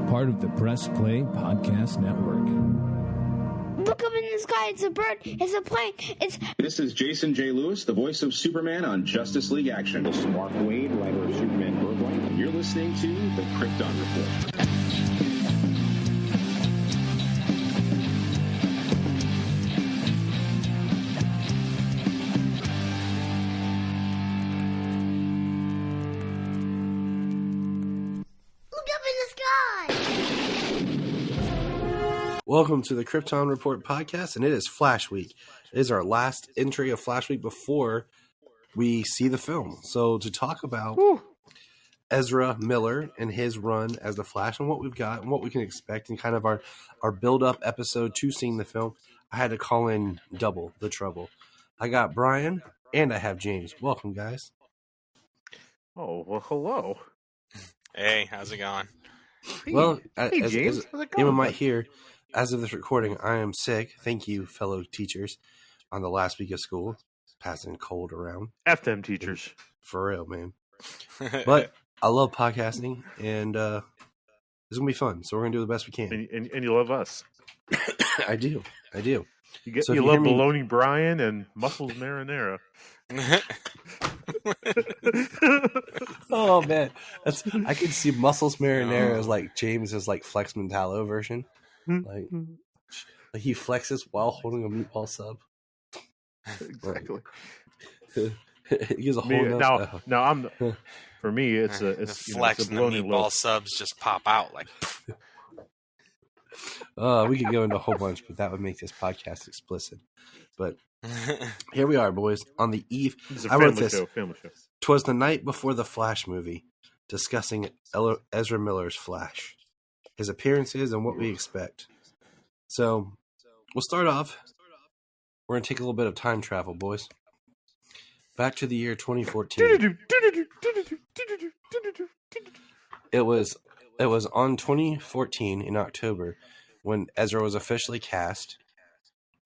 part of the Press Play Podcast Network. Look up in the sky. It's a bird. It's a plane. This is Jason J. Lewis, the voice of Superman on Justice League Action. This is Mark Wade, writer of Superman Birthright. You're listening to the Krypton Report. Welcome to the Krypton Report podcast, and it is Flash Week. It is our last entry of Flash Week before we see the film. So to talk about Ezra Miller and his run as the Flash and what we've got and what we can expect and kind of our build-up episode to seeing the film, I had to call in double the trouble. I got Bryan and I have James. Welcome, guys. Oh, well, hello. Hey, how's it going? Well, hey James, how's it going? Anyone might hear, as of this recording, I am sick. Thank you, fellow teachers, on the last week of school. Passing cold around. F them teachers. For real, man. But I love podcasting, and it's going to be fun. So we're going to do the best we can. And you love us. I do. You love bologna Bryan and mussels marinara. Oh, man. I could see mussels marinara as like James's like Flex Mentallo version. Like he flexes while holding a meatball sub. Exactly. He gives a whole for me it's the flex and the meatball subs just pop out like. We could go into a whole bunch, but that would make this podcast explicit. But here we are, boys, on the eve. I wrote this. Family show. 'Twas the night before the Flash movie, discussing Ezra Miller's Flash, his appearances, and what we expect. So, we'll start off. We're going to take a little bit of time travel, boys. Back to the year 2014. It was on 2014 in October when Ezra was officially cast.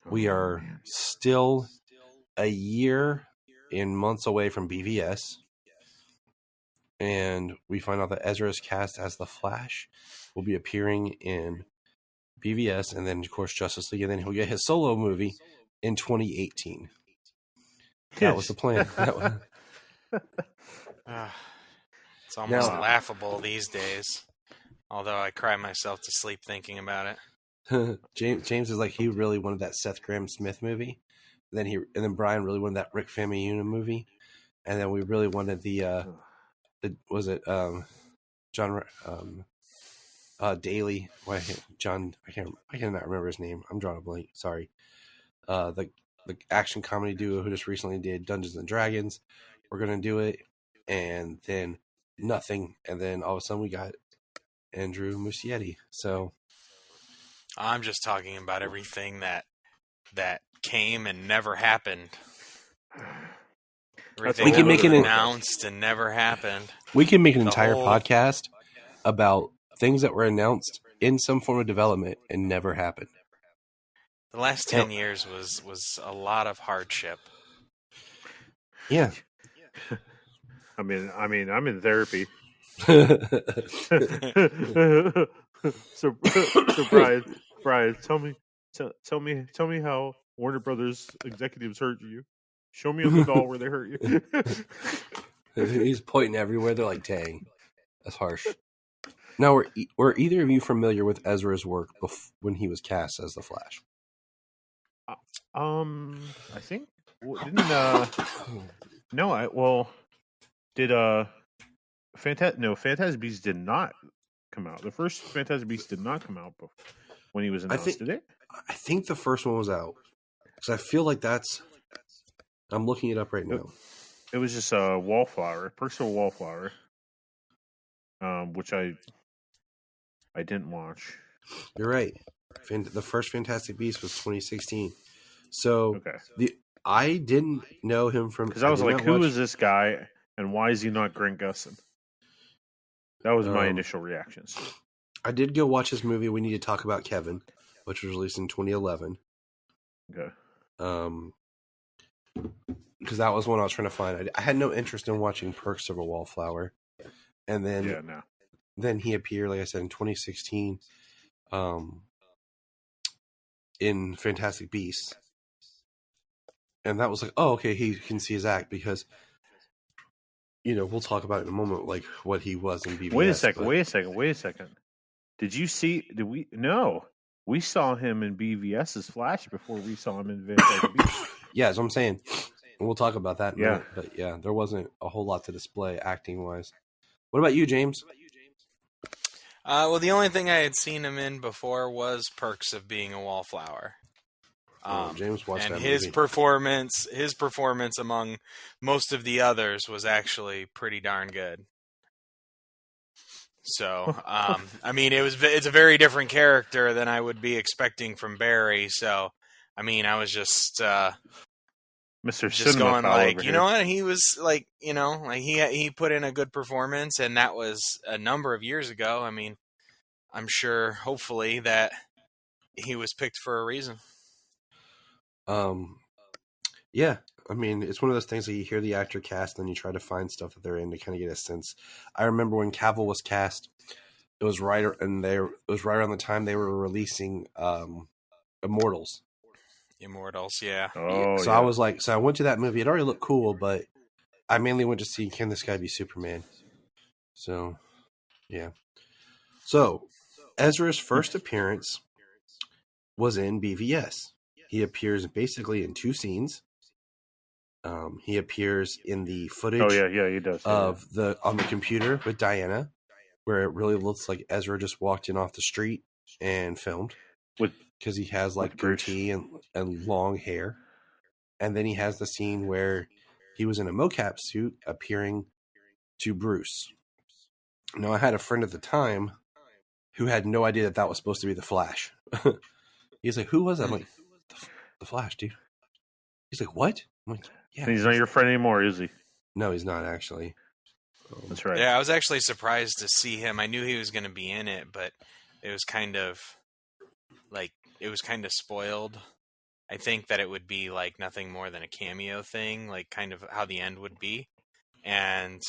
We are still a year and months away from BVS. And we find out that Ezra is cast as the Flash. Will be appearing in BVS and then, of course, Justice League. And then he'll get his solo movie in 2018. That was the plan. It's almost laughable these days. Although I cry myself to sleep thinking about it. James is like, he really wanted that Seth Graham-Smith movie. And then Bryan really wanted that Rick Famuyiwa movie. And then we really wanted John Daly. John, I cannot remember his name. I'm drawing a blank. Sorry. The action comedy duo who just recently did Dungeons and Dragons. We're gonna do it, and then nothing, and then all of a sudden we got Andrew Muschietti. So I'm just talking about everything that came and never happened. Everything we can make it announced and never happened. We can make an entire podcast about things that were announced in some form of development and never happened. The last 10 years was a lot of hardship. Yeah. I mean, I'm in therapy. so Bryan, tell me how Warner Brothers executives hurt you. Show me on the doll where they hurt you. He's pointing everywhere. They're like, dang, that's harsh. Now, were either of you familiar with Ezra's work when he was cast as the Flash? I think Fantastic Beasts did not come out. The first Fantastic Beasts did not come out when he was announced. Did it? I think the first one was out because I feel like I'm looking it up right now. It was just a wallflower, personal wallflower, which I didn't watch. You're right. The first Fantastic Beast was 2016. So I didn't know him from because I was like, who is this guy and why is he not Grant Gustin? That was my initial reactions. I did go watch his movie We Need to Talk About Kevin, which was released in 2011. Okay. Because that was one I was trying to find. I had no interest in watching Perks of a Wallflower. And then then he appeared, like I said, in 2016 in Fantastic Beasts. And that was like, oh, okay, he can see his act because, we'll talk about it in a moment, like what he was in BVS. Wait a second. No. We saw him in BVS's Flash before we saw him in Fantastic Beasts. Yeah, that's what I'm saying. We'll talk about that in a minute. But yeah, there wasn't a whole lot to display acting-wise. What about you, James? Well, the only thing I had seen him in before was Perks of Being a Wallflower. James watched and that his movie. his performance among most of the others was actually pretty darn good. So, I mean, it's a very different character than I would be expecting from Barry. So, I mean, I was just Mr. Going like, you know what? He was like, he put in a good performance, and that was a number of years ago. I mean, I'm sure, hopefully, that he was picked for a reason. Yeah. I mean, it's one of those things that you hear the actor cast, and then you try to find stuff that they're in to kind of get a sense. I remember when Cavill was cast, it was right around the time they were releasing Immortals. Yeah. Oh, so yeah. I was like, I went to that movie. It already looked cool, but I mainly went to see, can this guy be Superman? So, yeah. So, Ezra's first appearance was in BVS. He appears basically in two scenes. He appears in the footage. Oh yeah, he does. On the computer with Diana, where it really looks like Ezra just walked in off the street and filmed, because he has like goatee and long hair, and then he has the scene where he was in a mocap suit appearing to Bruce. Now, I had a friend at the time who had no idea that was supposed to be the Flash. He's like, "Who was that?" I'm like, "The Flash, dude." He's like, "What?" I'm like, "Yeah." And he's not your friend anymore, is he? No, he's not actually. That's right. Yeah, I was actually surprised to see him. I knew he was going to be in it, but it was kind of spoiled. I think that it would be like nothing more than a cameo thing, like kind of how the end would be. And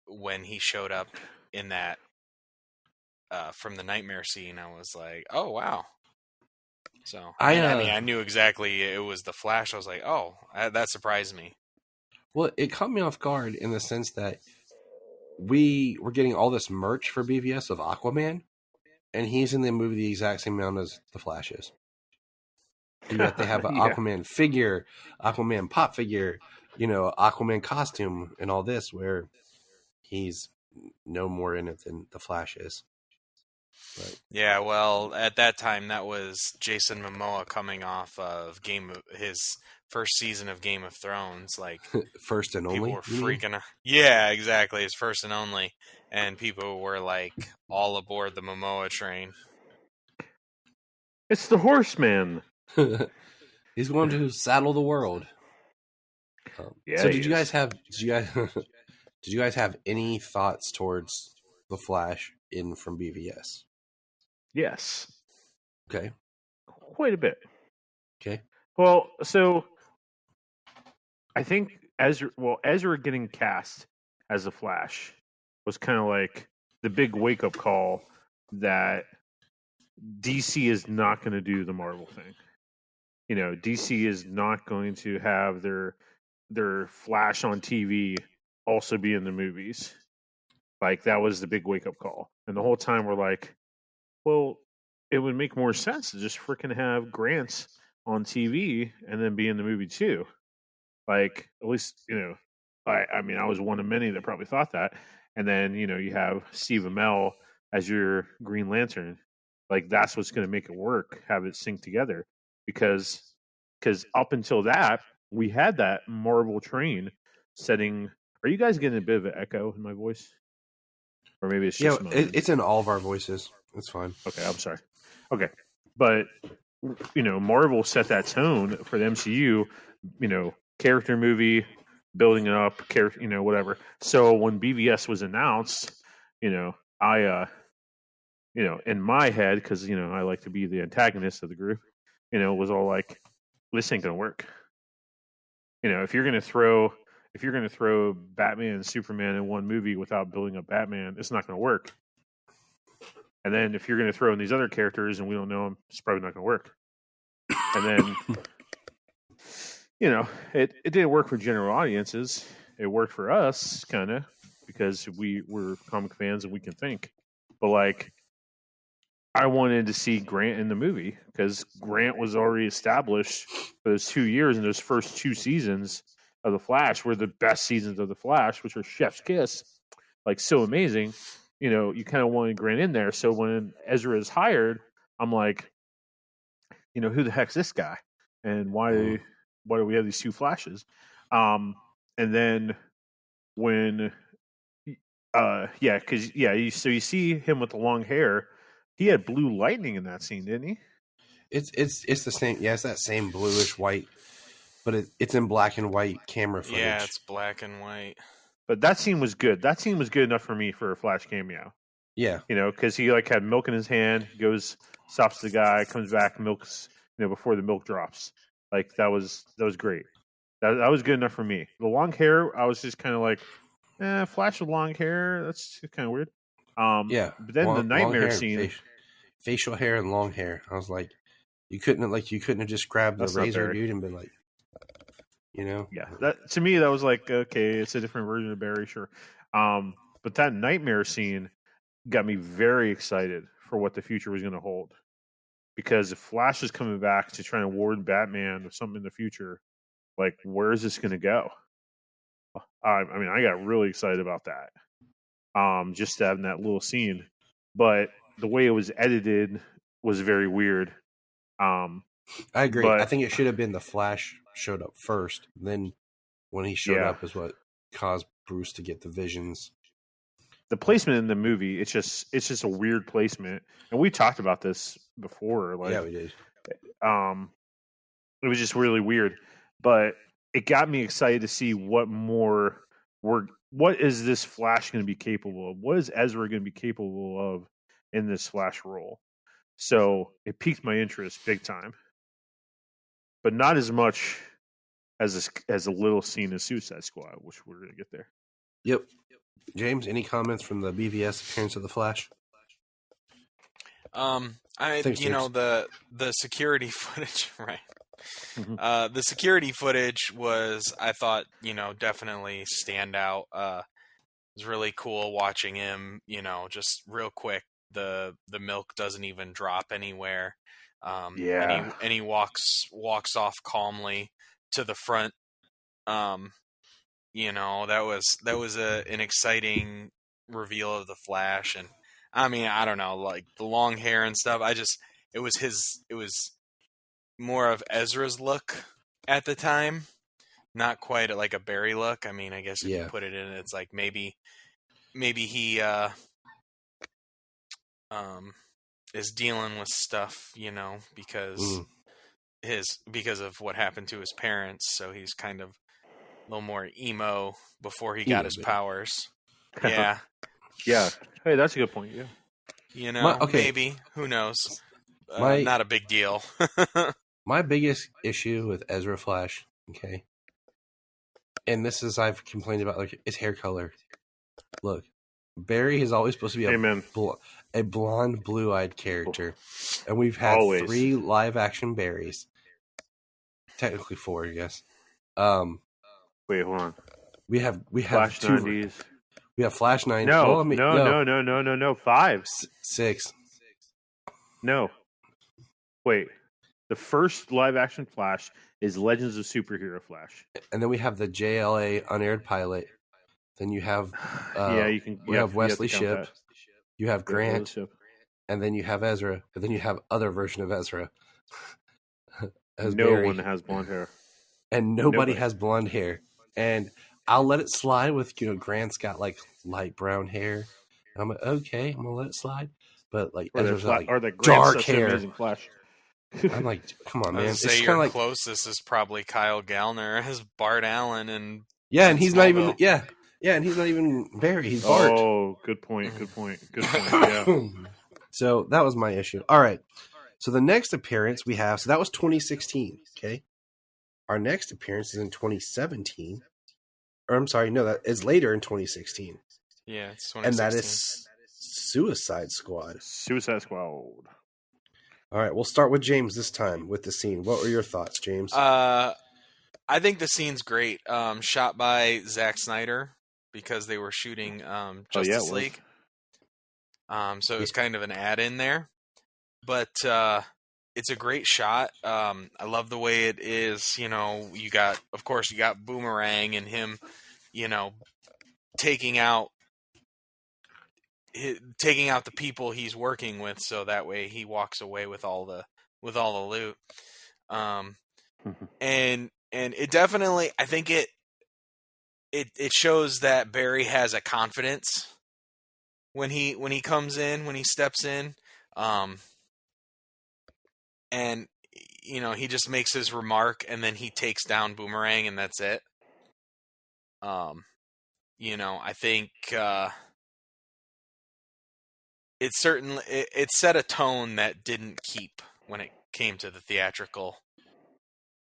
when he showed up in that from the nightmare scene, I was like, "Oh wow!" So I knew exactly it was the Flash. I was like, "Oh, that surprised me." Well, it caught me off guard in the sense that we were getting all this merch for BVS of Aquaman, and he's in the movie the exact same amount as the Flash is. And yet they have an Aquaman figure, Aquaman pop figure, Aquaman costume, and all this, where he's no more in it than the Flash is. But, yeah, well, at that time, that was Jason Momoa coming off of his first season of Game of Thrones. Like, first and only? People were freaking out. Yeah, exactly. It's first and only. And people were, like, all aboard the Momoa train. It's the Horseman. He's going to saddle the world. So did you guys have any thoughts towards the Flash from BVS? Yes. Okay. Quite a bit. Okay. Well, so I think Ezra getting cast as the Flash was kind of like the big wake-up call that DC is not going to do the Marvel thing. DC is not going to have their Flash on TV also be in the movies. Like, that was the big wake-up call. And the whole time we're like, well, it would make more sense to just freaking have Grant on TV and then be in the movie too. Like, at least, I mean, I was one of many that probably thought that. And then, you have Steve Amell as your Green Lantern. Like, that's what's going to make it work, have it sync together. Because up until that, we had that Marvel train setting. Are you guys getting a bit of an echo in my voice? Or maybe it's just it's in all of our voices. It's fine. Okay, I'm sorry. Okay. But, Marvel set that tone for the MCU, character movie, building it up, whatever. So when BVS was announced, I, in my head, because, I like to be the antagonist of the group, was all like, this ain't going to work. If you're going to throw if you're going to throw Batman and Superman in one movie without building up Batman, it's not going to work. And then if you're going to throw in these other characters and we don't know them, it's probably not going to work. And then, it didn't work for general audiences. It worked for us, kind of, because we're comic fans and we can think. But, like, I wanted to see Grant in the movie because Grant was already established for those 2 years, and those first 2 seasons of The Flash were the best seasons of The Flash, which are Chef's Kiss, like, so amazing. You kind of wanted Grant in there. So when Ezra is hired, I'm like, who the heck's this guy? And why do we have these 2 Flashes? And then when, so you see him with the long hair. He had blue lightning in that scene, didn't he? It's the same. Yeah, it's that same bluish white, but it's in black and white camera footage. Yeah, it's black and white. But that scene was good. That scene was good enough for me for a Flash cameo. Yeah, because he like had milk in his hand. He goes, stops the guy, comes back, milks. Before the milk drops. Like that was great. That was good enough for me. The long hair, I was just kind of like, Flash with long hair. That's kind of weird. Yeah, but then the nightmare scene, facial hair and long hair. I was like, you couldn't have just grabbed the razor, dude, and been like, Yeah, that to me that was like, okay, it's a different version of Barry, sure. But that nightmare scene got me very excited for what the future was going to hold, because if Flash is coming back to try and warn Batman of something in the future, like where is this going to go? I got really excited about that. Just having that little scene, but the way it was edited was very weird. I agree. But I think it should have been the Flash showed up first. Then when he showed up is what caused Bruce to get the visions. The placement in the movie, it's just a weird placement. And we talked about this before. Like, yeah, we did. It was just really weird. But it got me excited to see what is this Flash going to be capable of? What is Ezra going to be capable of in this Flash role? So it piqued my interest big time, but not as much as a little scene in Suicide Squad, which we're going to get there. Yep. James, any comments from the BVS appearance of the Flash? The security footage, right? Mm-hmm. The security footage was, I thought, definitely stand out. It was really cool watching him, just real quick. The milk doesn't even drop anywhere. And he walks off calmly to the front. That was an exciting reveal of the Flash. And I don't know, like the long hair and stuff. It was more of Ezra's look at the time, not quite like a Barry look. I guess if you put it in, it's like maybe he is dealing with stuff, because of what happened to his parents. So he's kind of a little more emo before he got his powers. Yeah. Yeah. Hey, that's a good point. Yeah. Maybe. Who knows? Not a big deal. My biggest issue with Ezra Flash, okay, and this is I've complained about, like, his hair color. Look, Barry is always supposed to be a blonde, blue-eyed character, and we've had 3 live-action Barrys. Technically 4, I guess. Wait, hold on. We have Flash 2. 90s. We have Flash 90s. No. 5. 6. No. Wait. The first live-action Flash is Legends of Superhero Flash. And then we have the JLA unaired pilot. Then you have you have Wesley Shipp. You have Grant. And then you have Ezra. And then you have other version of Ezra. No one has blonde hair. And nobody has blonde hair. And I'll let it slide with, Grant's got like light brown hair. And I'm like, okay, I'm gonna let it slide. But like Ezra's like dark hair. Amazing Flash. I'm like, come on, man. I was say your closest is probably Kyle Gallner as Bart Allen, and and he's not even and he's not even Barry. He's Bart. Oh, good point. Yeah. So that was my issue. All right. So the next appearance we have, so that was 2016. Okay. Our next appearance is in 2017, Or I'm sorry, no, that is later in 2016. Yeah, it's 2016. And that is Suicide Squad. Suicide Squad. All right, we'll start with James this time with the scene. What were your thoughts, James? I think the scene's great. Shot by Zack Snyder because they were shooting Justice League. So it was kind of an add-in there. But it's a great shot. I love the way it is. You got Boomerang and him, taking out the people he's working with, so that way he walks away with all the loot. And it definitely, I think it shows that Barry has a confidence when he comes in, when he steps in. And he just makes his remark and then he takes down Boomerang and that's it. I think it set a tone that didn't keep when it came to the theatrical.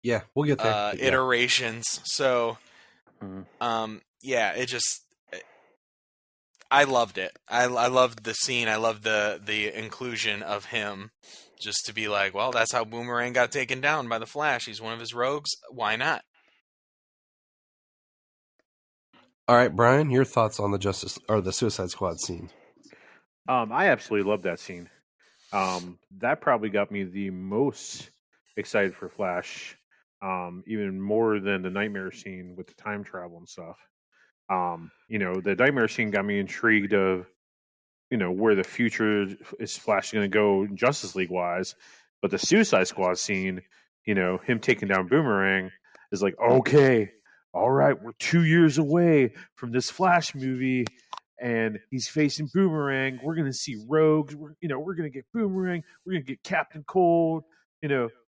Yeah, we'll get there. Iterations. So, it just, I loved it. I loved the scene. I loved the inclusion of him. Just to be like, well, that's how Boomerang got taken down by the Flash. He's one of his rogues. Why not? All right, Brian, your thoughts on the Suicide Squad scene? I absolutely love that scene. That probably got me the most excited for Flash, even more than the Nightmare scene with the time travel and stuff. The Nightmare scene got me intrigued of, where the future is Flash going to go Justice League wise. But the Suicide Squad scene, him taking down Boomerang is like, okay, all right, we're 2 years away from this Flash movie and he's facing Boomerang. We're going to see rogues. We're going to get Boomerang. We're going to get Captain Cold,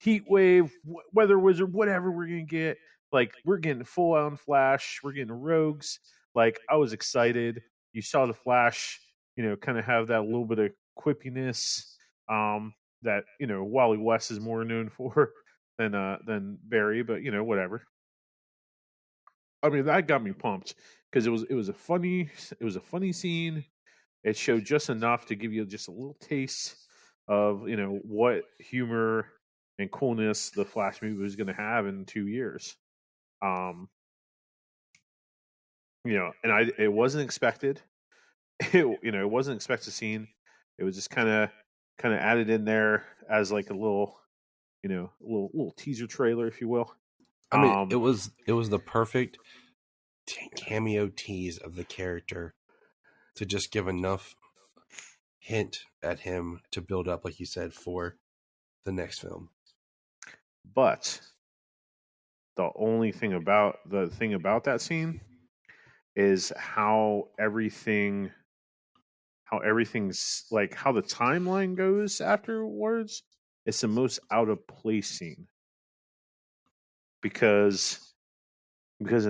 Heat Wave, Weather Wizard, whatever we're going to get. Like, we're getting full on Flash. We're getting rogues. Like, I was excited. You saw the Flash, kind of have that little bit of quippiness that, Wally West is more known for than Barry, but, whatever. I mean, that got me pumped because it was a funny scene. It showed just enough to give you just a little taste of, what humor and coolness the Flash movie was going to have in 2 years. And it wasn't expected. It wasn't expected scene. It was just kind of added in there as like a little, little teaser trailer, if you will. I mean, it was the perfect cameo tease of the character to just give enough hint at him to build up, like you said, for the next film. But the thing about that scene is how everything's like how the timeline goes afterwards. It's the most out of place scene because there's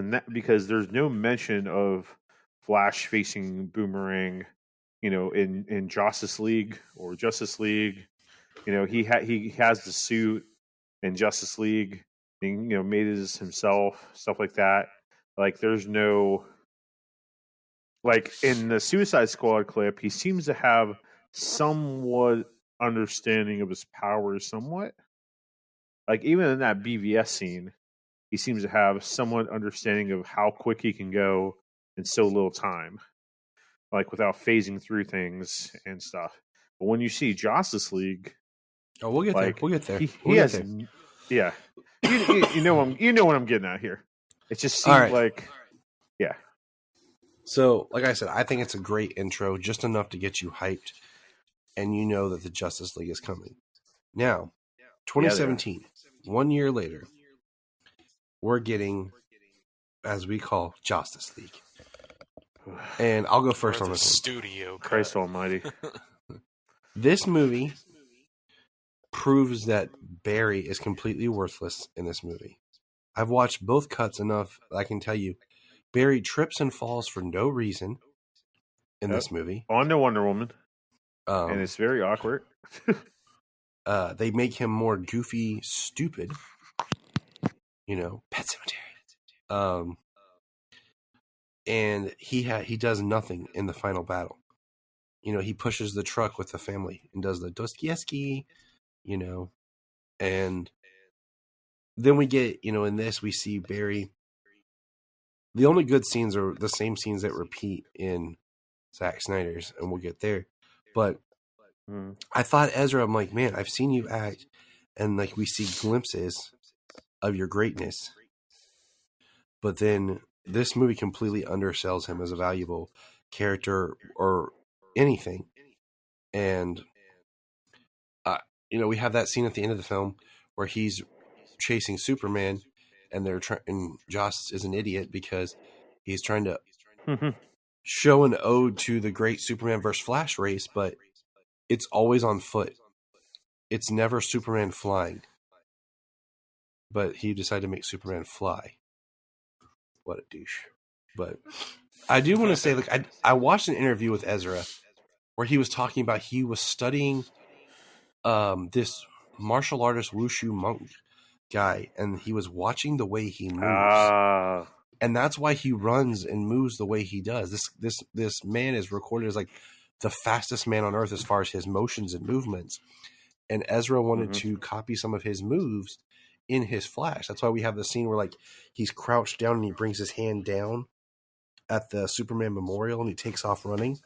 no mention of Flash facing Boomerang, in Justice League. He has the suit in Justice League, and, made it himself, stuff like that. Like, there's no, like, in the Suicide Squad clip, he seems to have somewhat understanding of his powers, somewhat. Like, even in that BVS scene, he seems to have somewhat understanding of how quick he can go in so little time, like, without phasing through things and stuff. But when you see Justice League, we'll get there. We'll get there. Yeah. You know what I'm getting at here. It just seems like, yeah. So, like I said, I think it's a great intro, just enough to get you hyped, and you know that the Justice League is coming. Now, 2017, 1 year later, we're getting, as we call, Justice League. And I'll go first on this one. Studio. Christ almighty. This movie proves that Barry is completely worthless in this movie. I've watched both cuts enough that I can tell you Barry trips and falls for no reason in this movie. On to Wonder Woman. And it's very awkward. They make him more goofy, stupid. Pet Cemetery. and he does nothing in the final battle. He pushes the truck with the family and does the Dostoevsky, and then we get, in this we see Barry. The only good scenes are the same scenes that repeat in Zack Snyder's, and we'll get there. But I thought Ezra, I'm like, man, I've seen you act, and like we see glimpses of your greatness. But then this movie completely undersells him as a valuable character or anything. And, we have that scene at the end of the film where he's chasing Superman, and and Joss is an idiot because he's trying to show an ode to the great Superman versus Flash race, but it's always on foot. It's never Superman flying. But he decided to make Superman fly. What a douche. But I do want to say, like, I watched an interview with Ezra where he was talking about he was studying this martial artist Wushu monk guy, and he was watching the way he moves. And that's why he runs and moves the way he does. This man is recorded as like the fastest man on earth as far as his motions and movements. And Ezra wanted to copy some of his moves in his Flash. That's why we have the scene where like he's crouched down and he brings his hand down at the Superman memorial and he takes off running.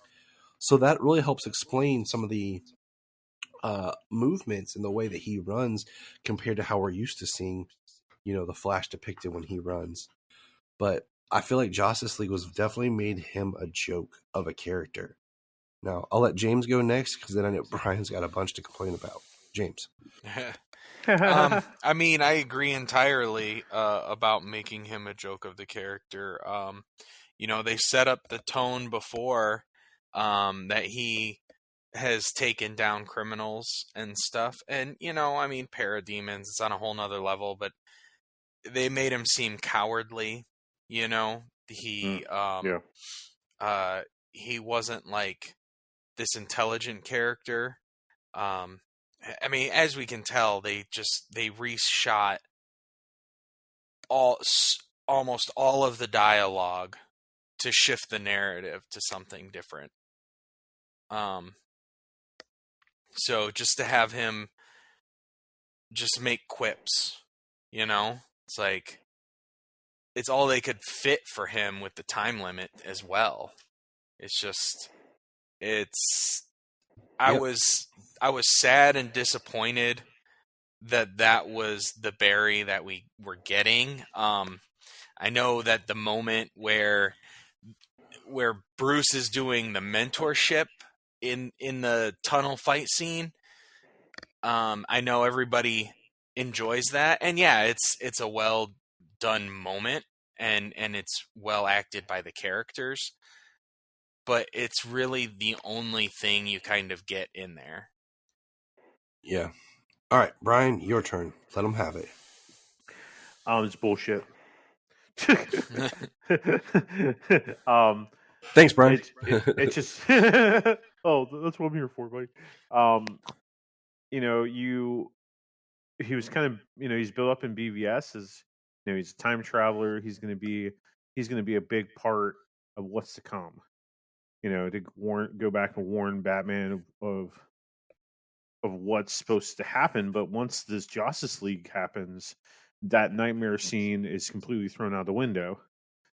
So that really helps explain some of the movements and the way that he runs compared to how we're used to seeing, the Flash depicted when he runs. But I feel like Justice League was definitely made him a joke of a character. Now, I'll let James go next because then I know Brian's got a bunch to complain about. James. I mean, I agree entirely about making him a joke of the character. They set up the tone before that he has taken down criminals and stuff. And, parademons, it's on a whole nother level, but they made him seem cowardly. He wasn't like this intelligent character. As we can tell, they reshot almost all of the dialogue to shift the narrative to something different. So just to have him just make quips, it's like it's all they could fit for him with the time limit as well. I was sad and disappointed that was the Barry that we were getting. I know that the moment where Bruce is doing the mentorship in the tunnel fight scene, I know everybody enjoys that, and yeah, it's a well done moment, and it's well acted by the characters, but it's really the only thing you kind of get in there. Yeah. All right, Brian, your turn. Let them have it. It's bullshit. Thanks, Brian. It's just oh, that's what I'm here for, buddy. He was kind of, he's built up in BVS as, he's a time traveler. He's going to be a big part of what's to come. To go back and warn Batman of what's supposed to happen. But once this Justice League happens, that nightmare scene is completely thrown out the window.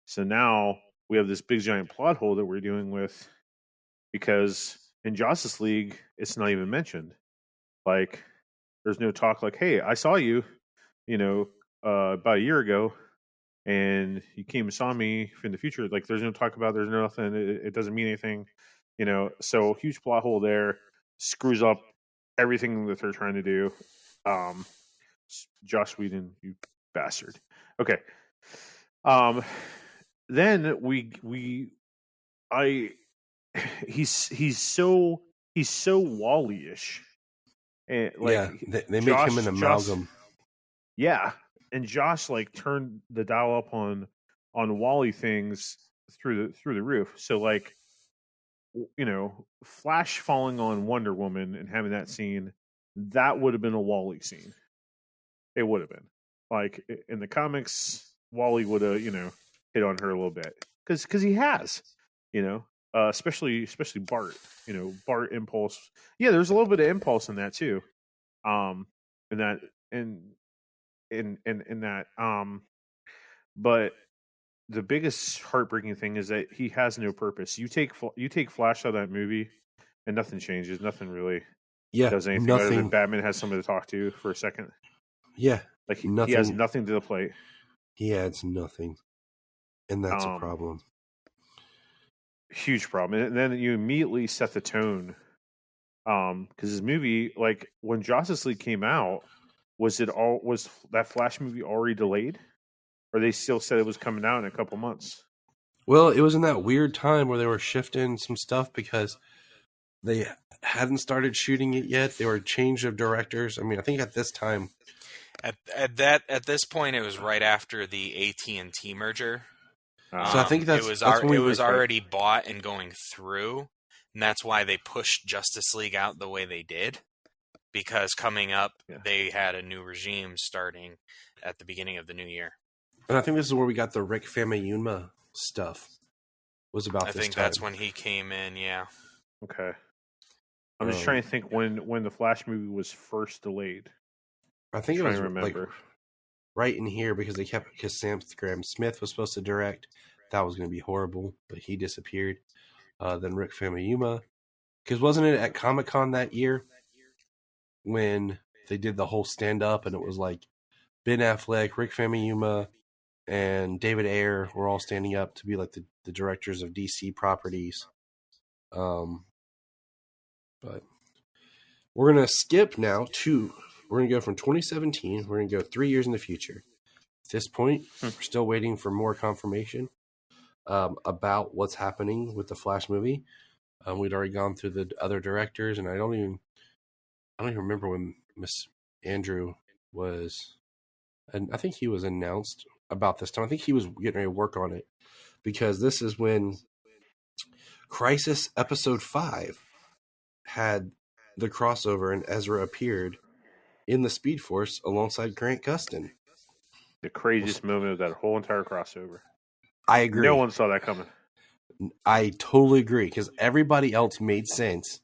So now we have this big giant plot hole that we're dealing with, because in Justice League, it's not even mentioned. Like, there's no talk like, hey, I saw you, about a year ago, and you came and saw me in the future. Like, there's no talk about, there's nothing, it doesn't mean anything, so huge plot hole there, screws up everything that they're trying to do. Joss Whedon, you bastard. Okay. Then he's so Wall-E-ish. And they make him an amalgam. And Josh turned the dial up on Wall-E things through the roof. So Flash falling on Wonder Woman and having that scene, that would have been a Wall-E scene. It would have been. In the comics, Wall-E would have hit on her a little bit. because he has, especially Bart. Bart impulse. Yeah, there's a little bit of impulse in that too. In that in that. But the biggest heartbreaking thing is that he has no purpose. You take Flash out of that movie, and nothing changes. Nothing really does anything other than Batman has somebody to talk to for a second. Yeah, like he has nothing to the plate. He adds nothing, and that's a problem. Huge problem. And then you immediately set the tone, because his movie, like when Justice League came out, was that Flash movie already delayed? Or they still said it was coming out in a couple months? Well, it was in that weird time where they were shifting some stuff because they hadn't started shooting it yet. They were change of directors. I mean, I think at this time, at this point, it was right after the AT&T merger. So I think it was already bought and going through, and that's why they pushed Justice League out the way they did. Because coming up, they had a new regime starting at the beginning of the new year. And I think this is where we got the Rick Famuyiwa stuff. Was about this time. I think that's when he came in, yeah. Okay. I'm just trying to think when the Flash movie was first delayed. I think it was like right in here because Sam Graham-Smith was supposed to direct. That was going to be horrible, but he disappeared. Then Rick Famuyiwa. Because wasn't it at Comic-Con that year when they did the whole stand-up and it was like Ben Affleck, Rick Famuyiwa, and David Ayer were all standing up to be like the directors of DC properties. But we're going to skip now we're going to go from 2017. We're going to go 3 years in the future. At this point, we're still waiting for more confirmation about what's happening with the Flash movie. We'd already gone through the other directors, and I don't even remember when Miss Andrew was, and I think he was announced about this time. I think he was getting ready to work on it because this is when Crisis Episode 5 had the crossover and Ezra appeared in the Speed Force alongside Grant Gustin. The craziest moment of that whole entire crossover. I agree. No one saw that coming. I totally agree because everybody else made sense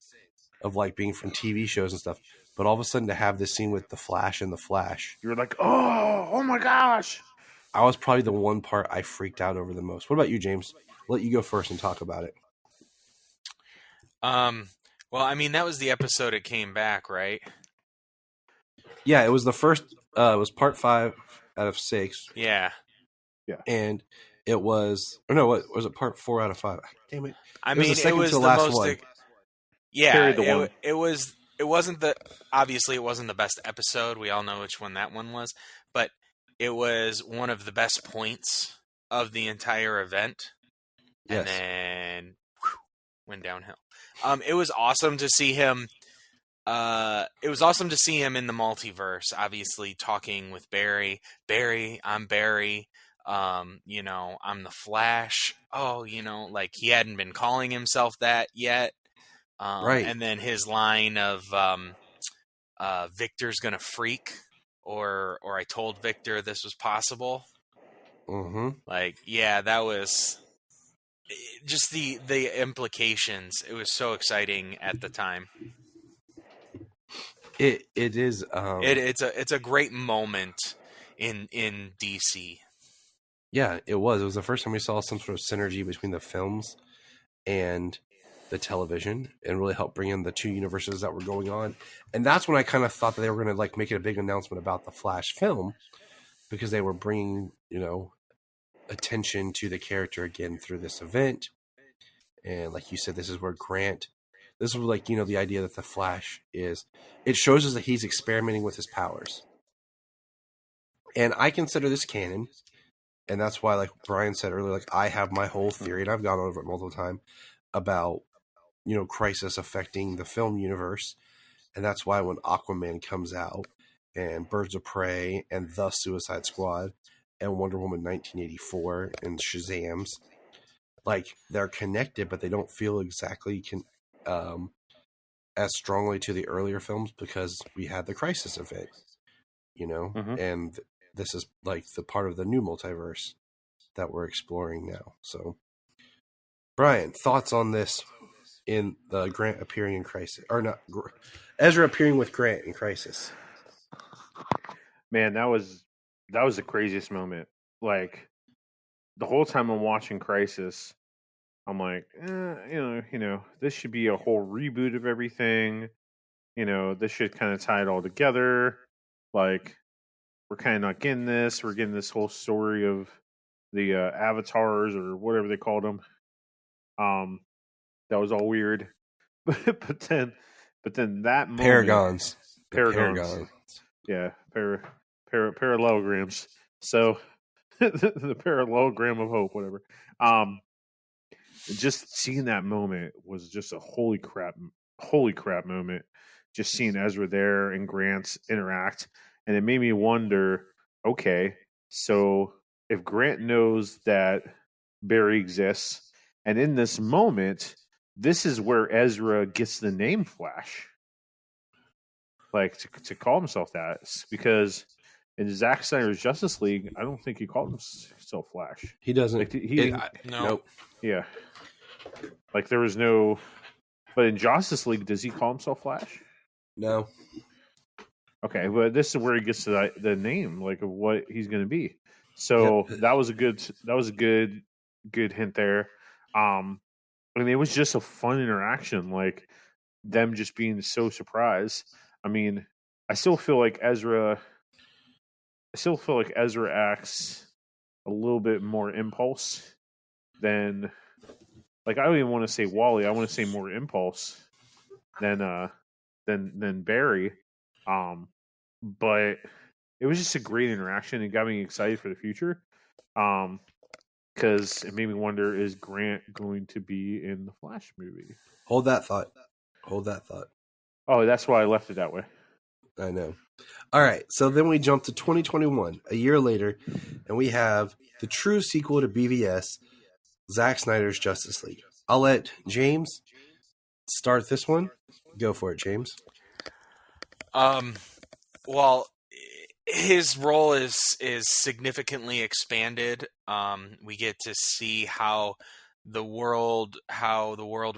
of like being from TV shows and stuff. But all of a sudden to have this scene with the Flash and the Flash. You were like, oh my gosh. I was probably the one part I freaked out over the most. What about you, James? I'll let you go first and talk about it. Well, I mean, that was the episode it came back, right? Yeah, it was the first, it was part 5 out of 6. Yeah. And it was, or no, what was it, part 4 out of 5? Damn it. I mean, it was the last most, yeah, it wasn't obviously it wasn't the best episode. We all know which one that one was, but it was one of the best points of the entire event. And then went downhill. It was awesome to see him. It was awesome to see him in the multiverse, obviously talking with Barry. Barry, I'm Barry. I'm the Flash. Oh, like he hadn't been calling himself that yet. Right. And then his line of Victor's gonna freak, or I told Victor this was possible. Mm-hmm. Like, yeah, that was just the implications. It was so exciting at the time. It is. It's a great moment in DC. Yeah, it was. It was the first time we saw some sort of synergy between the films and the television, and really helped bring in the two universes that were going on. And that's when I kind of thought that they were going to like make it a big announcement about the Flash film, because they were bringing attention to the character again through this event. And like you said, this is where this was like, the idea that the Flash it shows us that he's experimenting with his powers. And I consider this canon. And that's why, like Bryan said earlier, like I have my whole theory, and I've gone over it multiple times, about, Crisis affecting the film universe. And that's why when Aquaman comes out, and Birds of Prey, and The Suicide Squad, and Wonder Woman 1984, and Shazam's, like, they're connected, but they don't feel exactly as strongly to the earlier films because we had the Crisis event, Mm-hmm. and this is like the part of the new multiverse that we're exploring now. So Bryan, thoughts on this in the Grant appearing in Crisis, or not? Ezra appearing with Grant in Crisis. Man, that was the craziest moment. Like the whole time I'm watching Crisis, I'm like, this should be a whole reboot of everything. This should kind of tie it all together. Like we're kind of not getting this. We're getting this whole story of the avatars or whatever they called them. That was all weird. but then that moment, Paragons. Yeah, parallelograms. So the parallelogram of hope, whatever. Just seeing that moment was just a holy crap moment. Just seeing Ezra there and Grant interact, and it made me wonder. Okay, so if Grant knows that Barry exists, and in this moment, this is where Ezra gets the name Flash. Like to call himself that, because in Zack Snyder's Justice League, I don't think he called himself Flash. He doesn't. Like, no. Nope. Yeah. Like there was no. But in Justice League, does he call himself Flash? No. Okay, but this is where he gets to the name, like of what he's going to be. So that was a good hint there. And it was just a fun interaction, like them just being so surprised. I mean, I still feel like Ezra acts a little bit more impulse than, like, I don't even want to say Wally. I want to say more impulse than Barry. But it was just a great interaction. It got me excited for the future. Because it made me wonder, is Grant going to be in the Flash movie? Hold that thought. Oh, that's why I left it that way. I know. All right, so then we jump to 2021, a year later, and we have the true sequel to BVS, Zack Snyder's Justice League. I'll let James start this one. Go for it, James. Well, his role is significantly expanded. We get to see how the world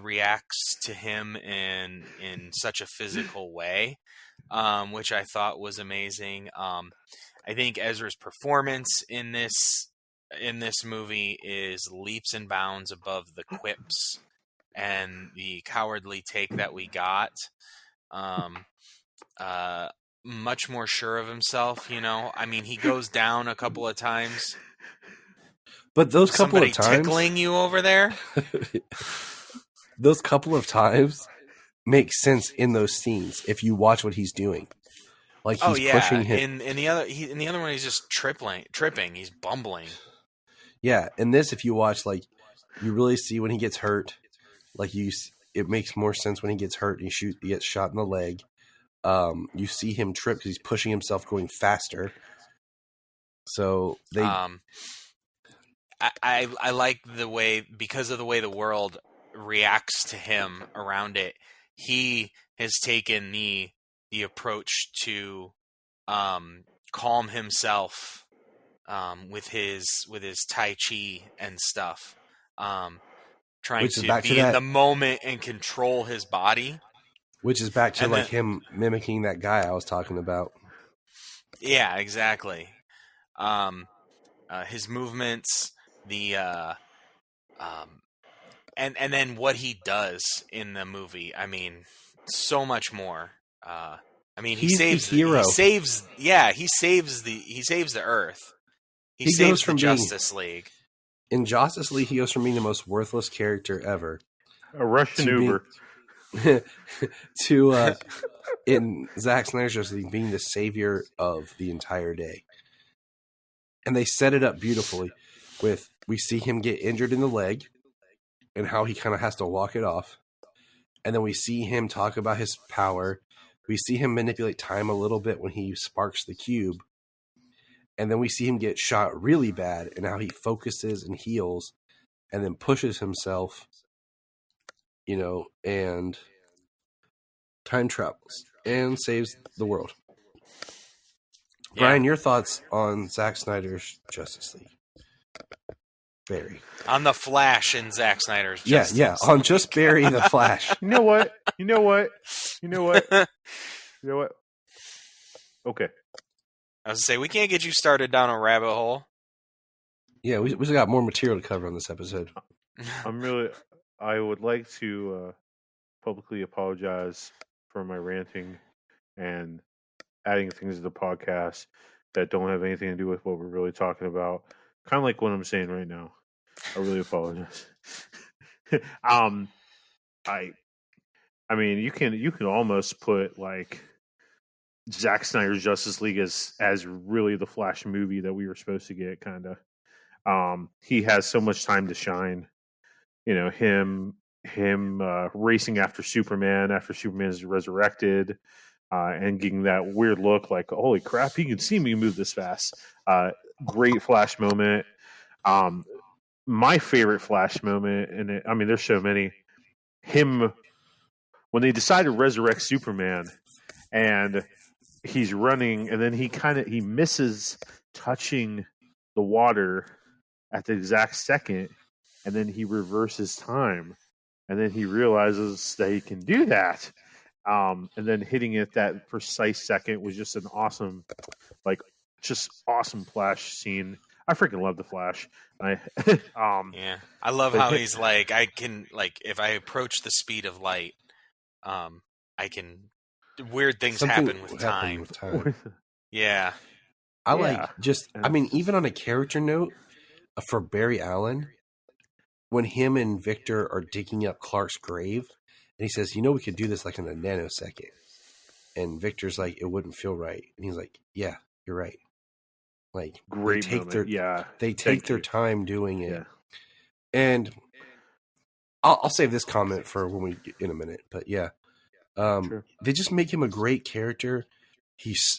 reacts to him in such a physical way, which I thought was amazing. I think Ezra's performance in this movie is leaps and bounds above the quips and the cowardly take that we got. Much more sure of himself, I mean, he goes down a couple of times. But those couple Somebody of times tickling you over there? Those couple of times make sense in those scenes if you watch what he's doing. Like he's pushing him. In the other one, he's just tripping. He's bumbling. Yeah, in this, if you watch, like, you really see when he gets hurt. Like it makes more sense when he gets hurt and he gets shot in the leg. You see him trip because he's pushing himself, going faster. So they. I like the way, because of the way the world reacts to him around it. He has taken the approach to calm himself with his Tai Chi and stuff, trying to be in the moment and control his body. Which is back to him mimicking that guy I was talking about. Yeah, exactly. His movements, and then what he does in the movie. I mean, so much more. I mean, he saves the hero. He saves the Earth. He saves the Justice League. In Justice League, he goes from being the most worthless character ever, a Russian Uber, to in Zack Snyder's Justice League being the savior of the entire day. And they set it up beautifully with, we see him get injured in the leg and how he kind of has to walk it off. And then we see him talk about his power. We see him manipulate time a little bit when he sparks the cube. And then we see him get shot really bad and how he focuses and heals and then pushes himself, and time travels and saves the world. Yeah. Bryan, your thoughts on Zack Snyder's Justice League? Barry. On the Flash in Zack Snyder's Justice. Yeah, on just Barry the Flash. You know what? Okay. I was going to say, we can't get you started down a rabbit hole. Yeah, we still got more material to cover on this episode. I would like to publicly apologize for my ranting and adding things to the podcast that don't have anything to do with what we're really talking about. Kind of like what I'm saying right now. I really apologize. I mean, you can almost put like Zack Snyder's Justice League as really the Flash movie that we were supposed to get, kind of. He has so much time to shine. You know, him racing after Superman is resurrected, and getting that weird look like, holy crap, he can see me move this fast. Great Flash moment. My favorite Flash moment, and I mean, there's so many. Him when they decide to resurrect Superman, and he's running, and then he misses touching the water at the exact second, and then he reverses time, and then he realizes that he can do that. And then hitting it that precise second was just an awesome, awesome Flash scene. I freaking love the Flash. I love how he's like, I can, like, if I approach the speed of light, I can. Weird things happen with time. Yeah. I mean, even on a character note, for Barry Allen, when him and Victor are digging up Clark's grave, and he says, we could do this like in a nanosecond. And Victor's like, it wouldn't feel right. And he's like, yeah, you're right. Like, great they take their time doing it. Yeah. And I'll save this comment for when we get in a minute, but yeah. Sure. They just make him a great character.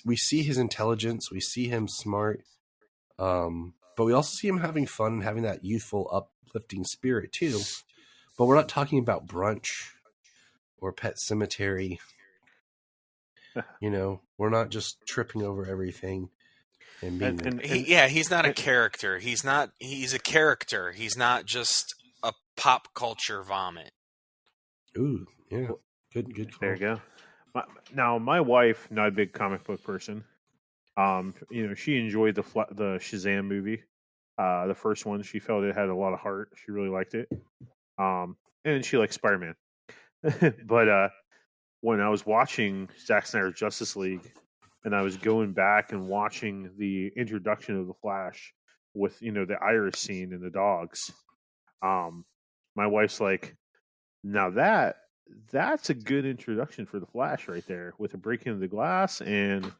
We see his intelligence, we see him smart, but we also see him having fun and having that youthful, uplifting spirit too. But we're not talking about Brunch or Pet Cemetery. We're not just tripping over everything and being. He's not a character. He's a character. He's not just a pop culture vomit. Ooh, yeah. Good call. There you go. Now, my wife, not a big comic book person. She enjoyed the Shazam movie, the first one. She felt it had a lot of heart. She really liked it. And she likes Spider-Man. But when I was watching Zack Snyder's Justice League, and I was going back and watching the introduction of the Flash with the Iris scene and the dogs, my wife's like, now that's a good introduction for the Flash right there, with the breaking of the glass and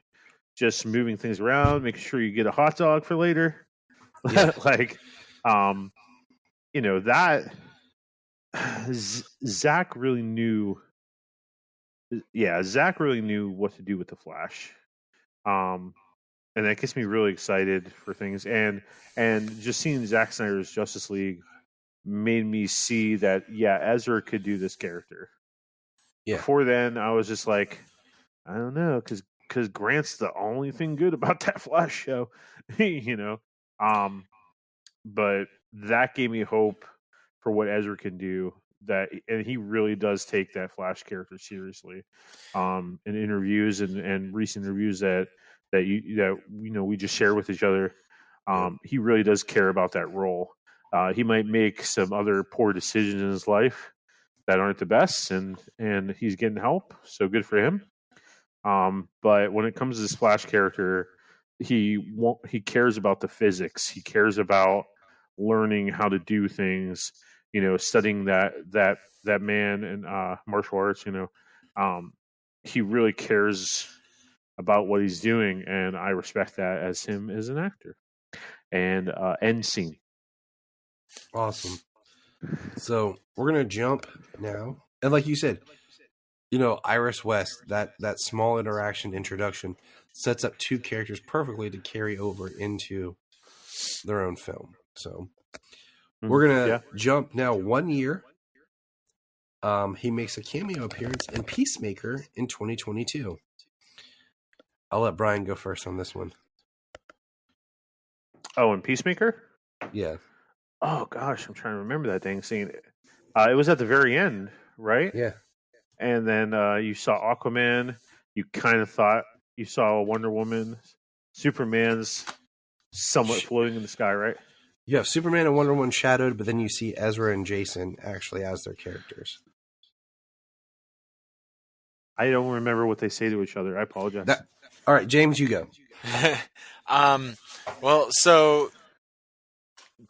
just moving things around, making sure you get a hot dog for later. Yeah. That Zach really knew. Yeah, Zach really knew what to do with the Flash. And that gets me really excited for things. And just seeing Zack Snyder's Justice League made me see that, Ezra could do this character. Yeah. Before then, I was just like, I don't know, because Grant's the only thing good about that Flash show, But that gave me hope for what Ezra can do. And he really does take that Flash character seriously. In interviews and recent interviews that we just share with each other, he really does care about that role. He might make some other poor decisions in his life that aren't the best, and he's getting help, so good for him. But when it comes to this Flash character, he cares about the physics. He cares about learning how to do things. Studying that man in martial arts. He really cares about what he's doing, and I respect that as him as an actor. And end scene. Awesome. So we're gonna jump now, and like you said, Iris West, that small introduction sets up two characters perfectly to carry over into their own film. So we're gonna jump now 1 year. He makes a cameo appearance in Peacemaker in 2022. I'll let Bryan go first on this one. Oh, in Peacemaker? Yeah. Oh gosh, I'm trying to remember that dang scene. It was at the very end, right? Yeah. And then you saw Aquaman. You kind of thought you saw Wonder Woman. Superman's somewhat floating in the sky, right? You have Superman and Wonder Woman shadowed, but then you see Ezra and Jason actually as their characters. I don't remember what they say to each other. I apologize. All right, James, you go. Well, so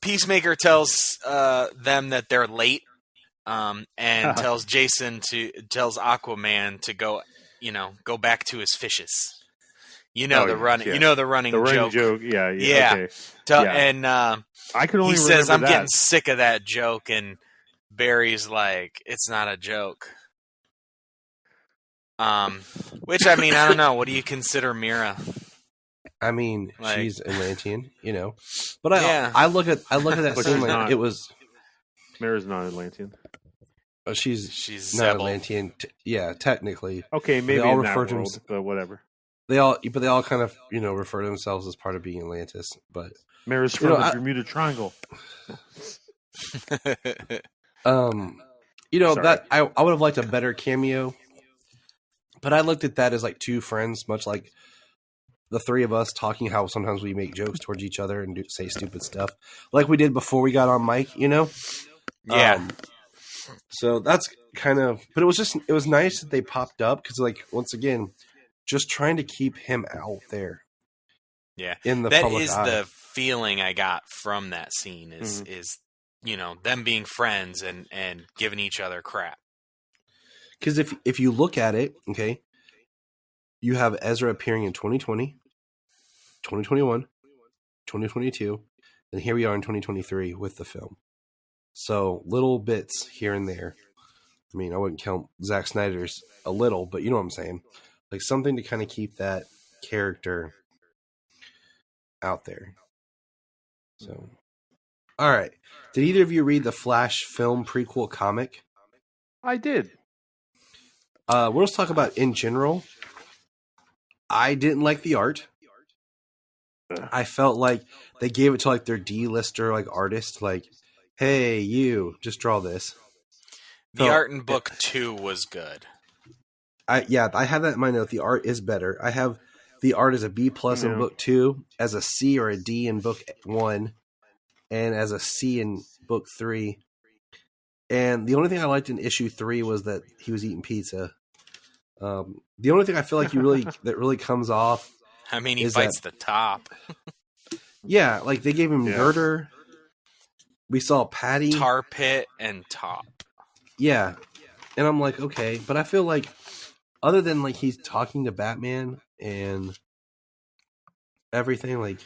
Peacemaker tells them that they're late, and tells Aquaman to go back to his fishes. The running joke. Yeah. Okay. And I could only he says, "I'm that. getting sick of that joke," and Barry's like, "It's not a joke." Which I mean, I don't know. What do you consider Mira? I mean, she's Atlantean, But I look at that scene like it was. Mira's not Atlantean. She's not Atlantean. Technically. Okay, maybe they all refer to but whatever. They all kind of refer to themselves as part of being Atlantis. But Mira's from the Bermuda Triangle. That I would have liked a better cameo. But I looked at that as like two friends, much like the three of us talking how sometimes we make jokes towards each other and say stupid stuff like we did before we got on mic, Yeah. So that's kind of, but it was nice that they popped up because once again, just trying to keep him out there. Yeah. In the that public is eye. The feeling I got from that scene is them being friends and giving each other crap. Because if you look at it, okay, you have Ezra appearing in 2020, 2021, 2022, and here we are in 2023 with the film. So little bits here and there. I mean, I wouldn't count Zack Snyder's a little, but you know what I'm saying. Like something to kind of keep that character out there. So, all right. Did either of you read the Flash film prequel comic? I did. We'll just talk about in general. I didn't like the art. I felt like they gave it to their D-lister artist, hey, you just draw this. The art in book 2 was good. I have that in my note. The art is better. I have the art as a B+ in book 2, as a C or a D in book 1, and as a C in book 3. And the only thing I liked in issue 3 was that he was eating pizza. The only thing I feel like that really comes off. I mean, he fights the top. Yeah, they gave him Girder. We saw Patty, Tar Pit, and Top. Yeah, and I'm like, okay, but I feel like other than he's talking to Batman and everything,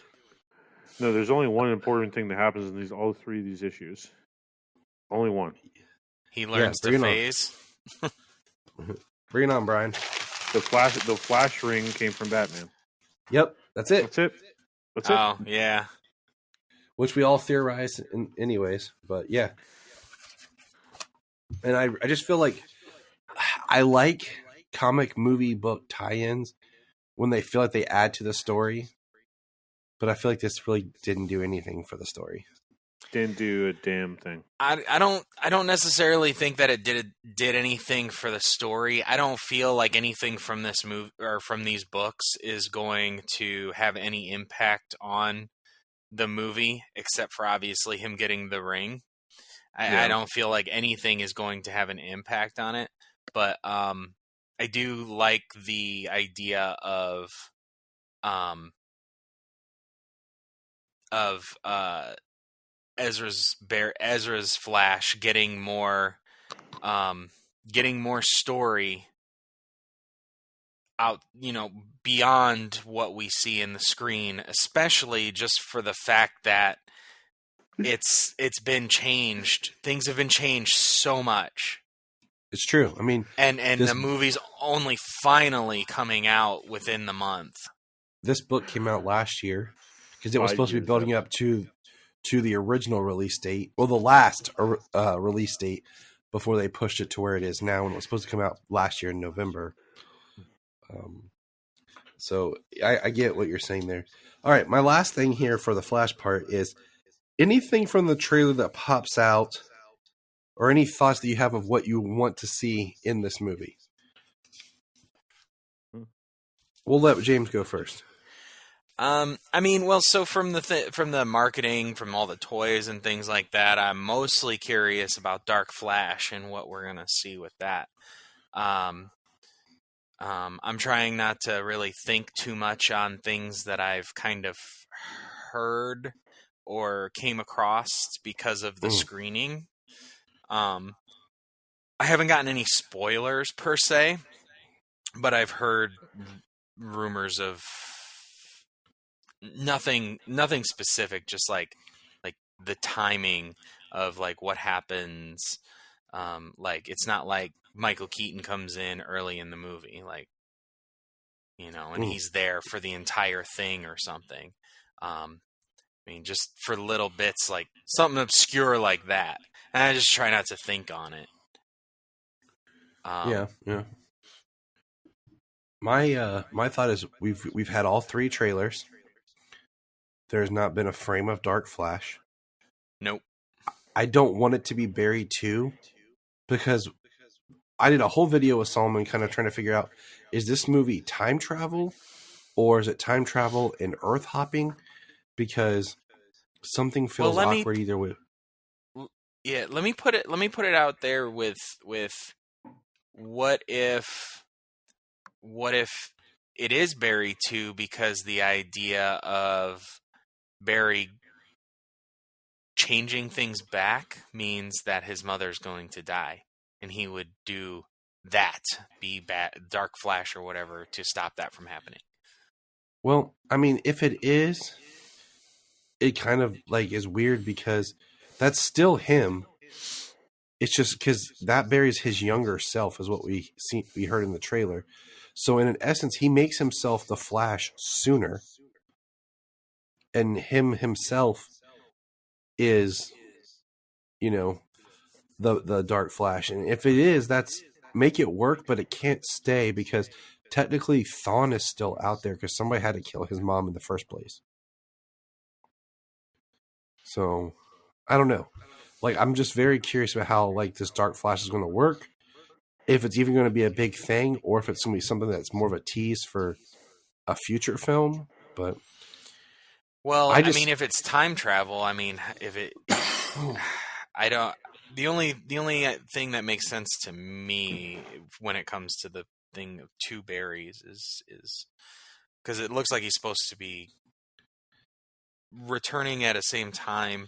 no, there's only one important thing that happens in all three of these issues. Only one. He learns to phase. Bring it on, Brian. The flash ring came from Batman. Yep, that's it. Oh, yeah. Which we all theorize anyways, but yeah. And I just feel like I like comic movie book tie-ins when they feel like they add to the story, but I feel like this really didn't do anything for the story. Didn't do a damn thing. I don't necessarily think that it did anything for the story. I don't feel like anything from this movie or from these books is going to have any impact on the movie, except for obviously him getting the ring. I don't feel like anything is going to have an impact on it, but I do like the idea of Ezra's Flash getting more story out, beyond what we see in the screen, especially just for the fact that it's been changed. Things have been changed so much. It's true. I mean, and the movie's only finally coming out within the month. This book came out last year because it was supposed to be building up to the original release date, or the last release date before they pushed it to where it is now, and it was supposed to come out last year in November. So I get what you're saying there. All right, my last thing here for the Flash part is anything from the trailer that pops out, or any thoughts that you have of what you want to see in this movie? We'll let James go first. I mean, well, so from the marketing, from all the toys and things like that, I'm mostly curious about Dark Flash and what we're gonna see with that. I'm trying not to really think too much on things that I've kind of heard or came across because of the screening. I haven't gotten any spoilers per se, but I've heard rumors of nothing specific, just like the timing of like what happens. Like it's not like Michael Keaton comes in early in the movie, like, you know, and he's there for the entire thing or something. I mean, just for little bits, like something obscure like that. And I just try not to think on it. Yeah. My thought is we've had all 3 trailers. There's not been a frame of Dark Flash. Nope. I don't want it to be Barry 2 because I did a whole video with Solomon kind of trying to figure out, is this movie time travel or is it time travel and Earth hopping? Because something feels awkward either way. Yeah, let me put it out there with what if it is Barry 2, because the idea of Barry changing things back means that his mother's going to die, and he would do that, be Dark Flash or whatever, to stop that from happening. Well, I mean, if it is, it kind of like is weird because that's still him. It's just because that Barry's his younger self, is what we heard in the trailer. So in essence, he makes himself the Flash sooner, and himself is, you know, the Dark Flash. And if it is, that's make it work, but it can't stay because technically Thawne is still out there because somebody had to kill his mom in the first place. So I don't know. Like, I'm just very curious about how like this Dark Flash is going to work. If it's even going to be a big thing, or if it's going to be something that's more of a tease for a future film. But well, I mean, if it's time travel, I mean, if it, I don't. The only thing that makes sense to me when it comes to the thing of 2 Barrys is because it looks like he's supposed to be returning at the same time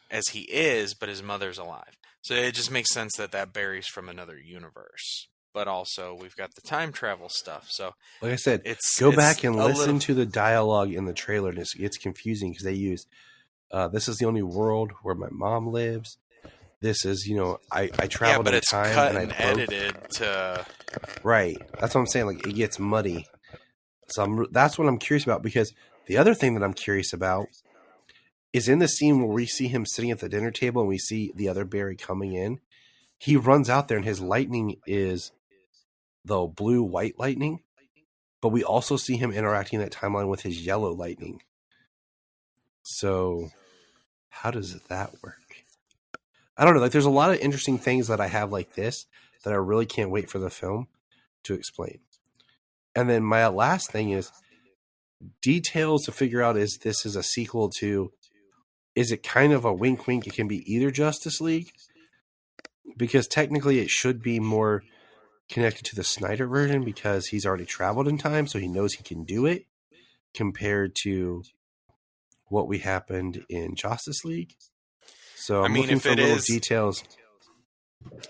as he is, but his mother's alive. So it just makes sense that Barry's from another universe. But also, we've got the time travel stuff. So, like I said, go back and listen to the dialogue in the trailer. And it's confusing because they use, this is the only world where my mom lives. This is, you know, I traveled in time. Yeah, but it's cut and edited to... Right. That's what I'm saying. Like, it gets muddy. So that's what I'm curious about, because the other thing that I'm curious about is in the scene where we see him sitting at the dinner table and we see the other Barry coming in. He runs out there and his lightning is the blue-white lightning, but we also see him interacting in that timeline with his yellow lightning. So how does that work? I don't know. Like, there's a lot of interesting things that I have like this that I really can't wait for the film to explain. And then my last thing is details to figure out, is this is a sequel to, is it kind of a wink wink? It can be either Justice League, because technically it should be more connected to the Snyder version because he's already traveled in time, so he knows he can do it, compared to what we happened in Justice League. So I'm looking for little details.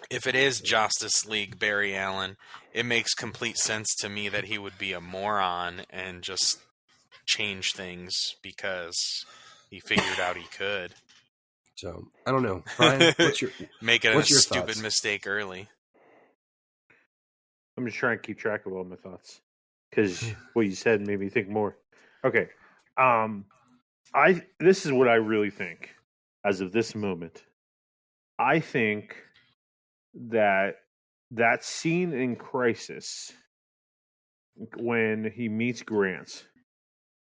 If it is Justice League Barry Allen, it makes complete sense to me that he would be a moron and just change things because he figured out he could. So I don't know, Bryan. Make a stupid mistake early. I'm just trying to keep track of all my thoughts because what you said made me think more. Okay, this is what I really think as of this moment. I think that scene in Crisis when he meets Grant,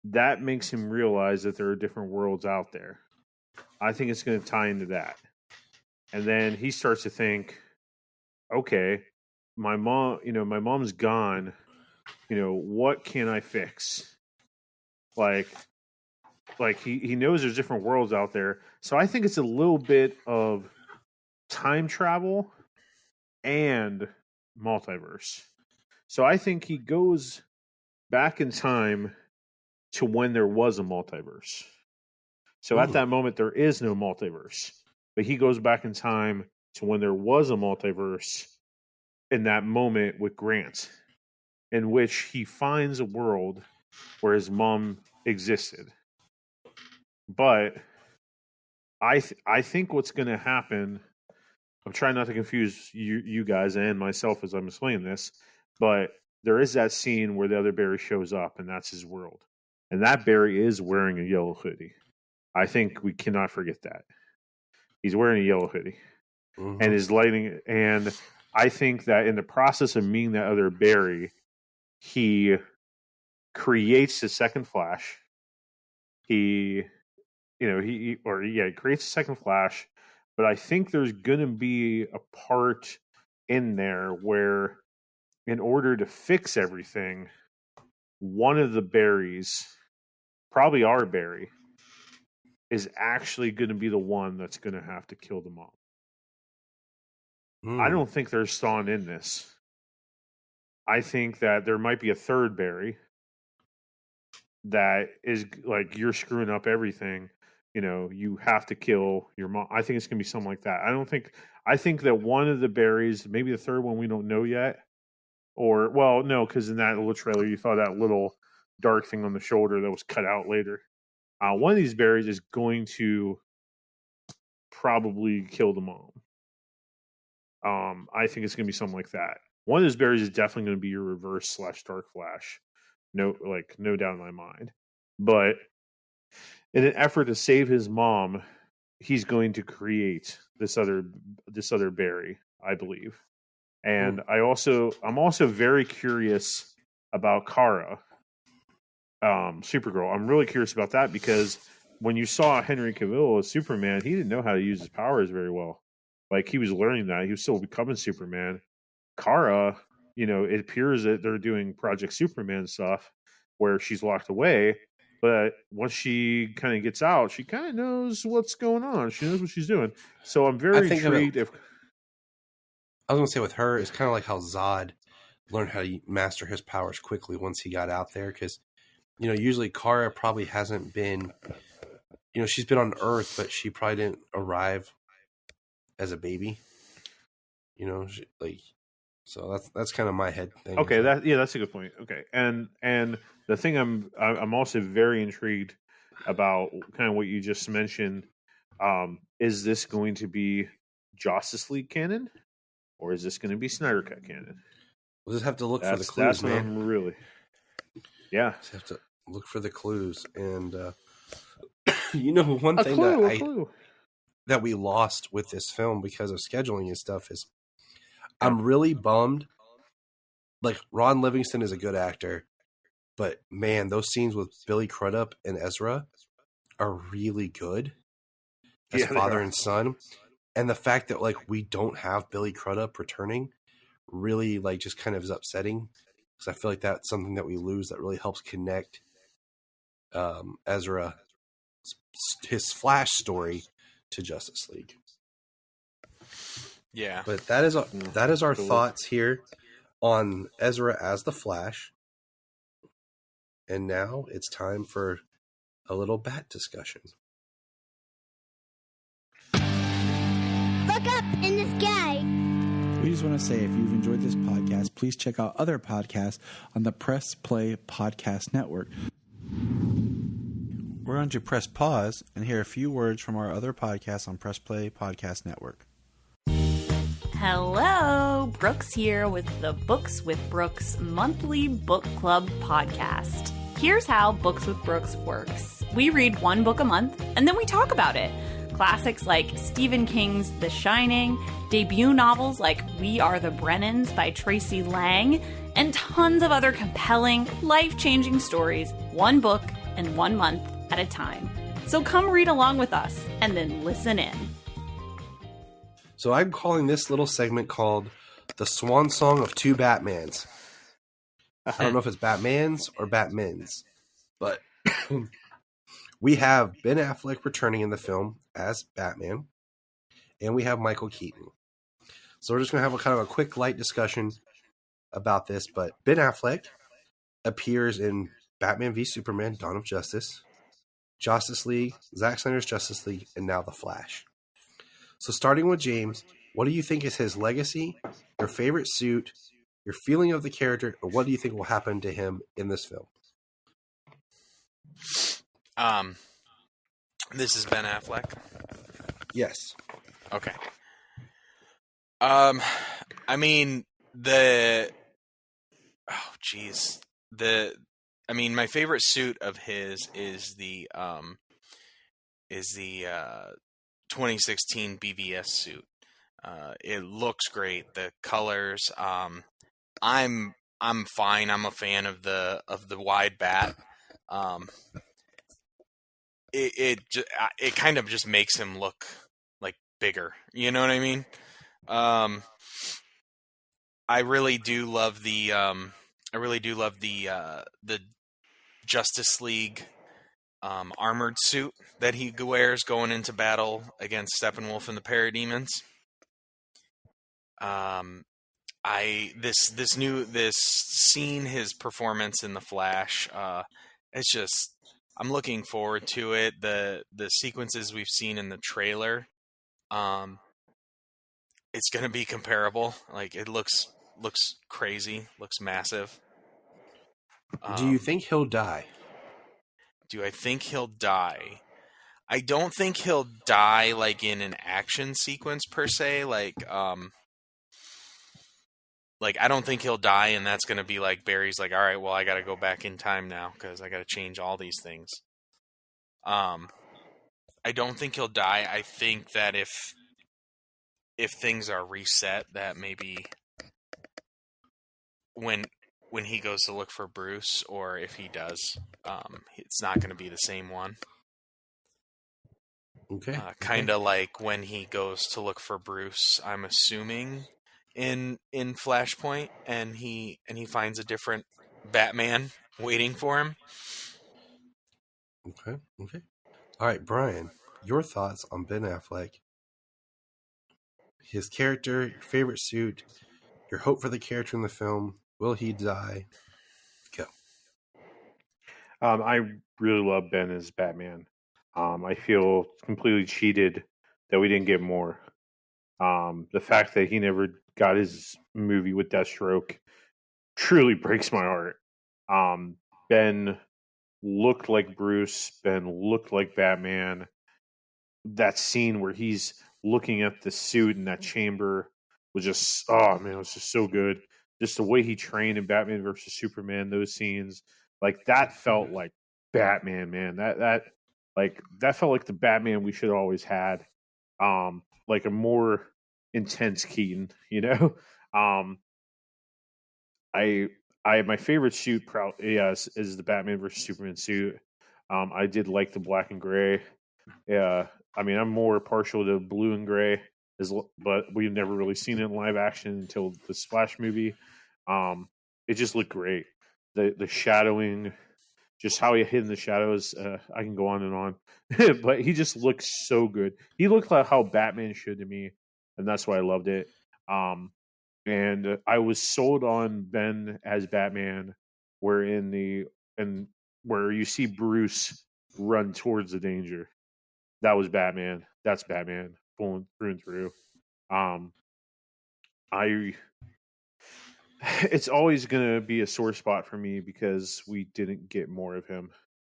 that makes him realize that there are different worlds out there. I think it's going to tie into that. And then he starts to think, okay, my mom's gone. What can I fix? Like he knows there's different worlds out there. So I think it's a little bit of time travel and multiverse. So I think he goes back in time to when there was a multiverse. So at that moment, there is no multiverse. But he goes back in time to when there was a multiverse in that moment with Grant, in which he finds a world where his mom existed. But I think what's going to happen, I'm trying not to confuse you guys and myself as I'm explaining this, but there is that scene where the other Barry shows up, and that's his world. And that Barry is wearing a yellow hoodie. I think we cannot forget that. He's wearing a yellow hoodie. Mm-hmm. And is lighting. And I think that in the process of meeting that other Barry, he creates the second Flash. He creates a second Flash. But I think there's going to be a part in there where, in order to fix everything, one of the Barrys, probably our Barry, is actually going to be the one that's going to have to kill the mom. I don't think there's Thawne in this. I think that there might be a third Barry that is like, you're screwing up everything. You have to kill your mom. I think it's going to be something like that. I think that one of the Barrys, maybe the third one we don't know yet. Or, well, no, because in that little trailer, you saw that little dark thing on the shoulder that was cut out later. One of these Barrys is going to probably kill the mom. I think it's going to be something like that. One of those Barrys is definitely going to be your reverse / Dark Flash. No doubt in my mind. But in an effort to save his mom, he's going to create this other Barry, I believe. And I'm also very curious about Kara, Supergirl. I'm really curious about that because when you saw Henry Cavill as Superman, he didn't know how to use his powers very well. Like, he was learning that. He was still becoming Superman. Kara, it appears that they're doing Project Superman stuff where she's locked away. But once she kind of gets out, she kind of knows what's going on. She knows what she's doing. So I'm very intrigued. I was going to say with her, it's kind of like how Zod learned how to master his powers quickly once he got out there. Because, usually Kara probably hasn't been, she's been on Earth, but she probably didn't arrive as a baby. So that's kind of my head thing. Okay, that's a good point. Okay, and the thing I'm also very intrigued about, kind of what you just mentioned. Is this going to be Justice League canon? Or is this going to be Snyder Cut canon? We'll just have to look for the clues, man. Really, yeah. Just have to look for the clues, and one thing that we lost with this film because of scheduling and stuff is, I'm really bummed. Like, Ron Livingston is a good actor, but man, those scenes with Billy Crudup and Ezra are really good as father and son. And the fact that, we don't have Billy Crudup returning really, just kind of is upsetting. Because I feel like that's something that we lose that really helps connect Ezra, his Flash story, to Justice League. Yeah. But that is our thoughts here on Ezra as the Flash. And now it's time for a little bat discussion. Look up in the sky. We just want to say, if you've enjoyed this podcast, please check out other podcasts on the Press Play Podcast Network. We're going to press pause and hear a few words from our other podcasts on Press Play Podcast Network. Hello, Brooks here with the Books with Brooks monthly book club podcast. Here's how Books with Brooks works. We read one book a month, and then we talk about it. Classics like Stephen King's The Shining, debut novels like We Are the Brennans by Tracy Lang, and tons of other compelling, life-changing stories, one book and 1 month at a time. So come read along with us and then listen in. So I'm calling this little segment called The Swan Song of Two Batmans. I don't know if it's Batmans or Batmins, but we have Ben Affleck returning in the film as Batman, and we have Michael Keaton. So we're just going to have a kind of a quick, light discussion about this, but Ben Affleck appears in Batman v Superman, Dawn of Justice, Justice League, Zack Snyder's Justice League, and now The Flash. So starting with James, what do you think is his legacy, your favorite suit, your feeling of the character, or what do you think will happen to him in this film? This is Ben Affleck. Yes. Okay. I mean my favorite suit of his is the 2016 BVS suit. It looks great. The colors. I'm fine. I'm a fan of the wide bat. It kind of just makes him look like bigger. You know what I mean? I really do love the Justice League armored suit that he wears going into battle against Steppenwolf and the Parademons. This scene, his performance in The Flash, it's just, I'm looking forward to it. The sequences we've seen in the trailer, it's going to be comparable. Like, it looks crazy, looks massive. Do you think he'll die? Do I think he'll die? I don't think he'll die like in an action sequence per se. Like I don't think he'll die, and that's going to be like Barry's like, all right, well, I got to go back in time now because I got to change all these things. I don't think he'll die. I think that if things are reset, that maybe when he goes to look for Bruce, or if he does, it's not going to be the same one. Okay. Kind of like when he goes to look for Bruce, I'm assuming in Flashpoint, and he finds a different Batman waiting for him. Okay. All right, Brian, your thoughts on Ben Affleck, his character, your favorite suit, your hope for the character in the film. Will he die? Go. I really love Ben as Batman. I feel completely cheated that we didn't get more. The fact that he never got his movie with Deathstroke truly breaks my heart. Ben looked like Bruce. Ben looked like Batman. That scene where he's looking at the suit in that chamber was just, oh man, it was just so good. Just the way he trained in Batman versus Superman, those scenes, like that felt like Batman, man. That felt like the Batman we should have always had. Like a more intense Keaton, you know. My favorite suit is the Batman versus Superman suit. I did like the black and gray. Yeah, I mean, I'm more partial to blue and gray, but we've never really seen it in live action until the Splash movie. It just looked great. The shadowing, just how he hid in the shadows. I can go on and on, but he just looks so good. He looked like how Batman should to me, and that's why I loved it. And I was sold on Ben as Batman, where you see Bruce run towards the danger. That was Batman. That's Batman pulling through and through. It's always going to be a sore spot for me because we didn't get more of him.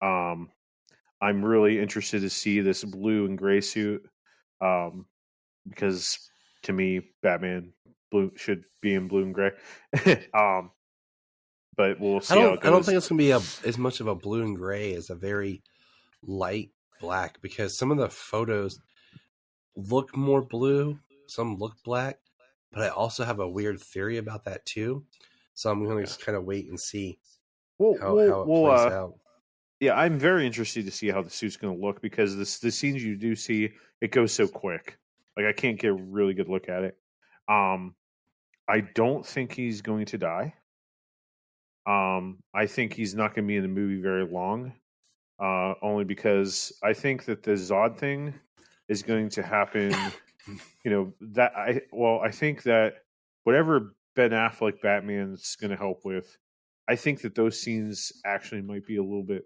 I'm really interested to see this blue and gray suit because to me, Batman should be in blue and gray. But we'll see how it goes. I don't think it's going to be as much of a blue and gray as a very light black, because some of the photos look more blue, some look black, but I also have a weird theory about that too. So I'm going to just kind of wait and see how it plays out. Yeah, I'm very interested to see how the suit's going to look because the scenes you do see, it goes so quick. Like I can't get a really good look at it. I don't think he's going to die. I think he's not going to be in the movie very long. Only because I think that the Zod thing is going to happen. I think that whatever Ben Affleck Batman's going to help with, I think that those scenes actually might be a little bit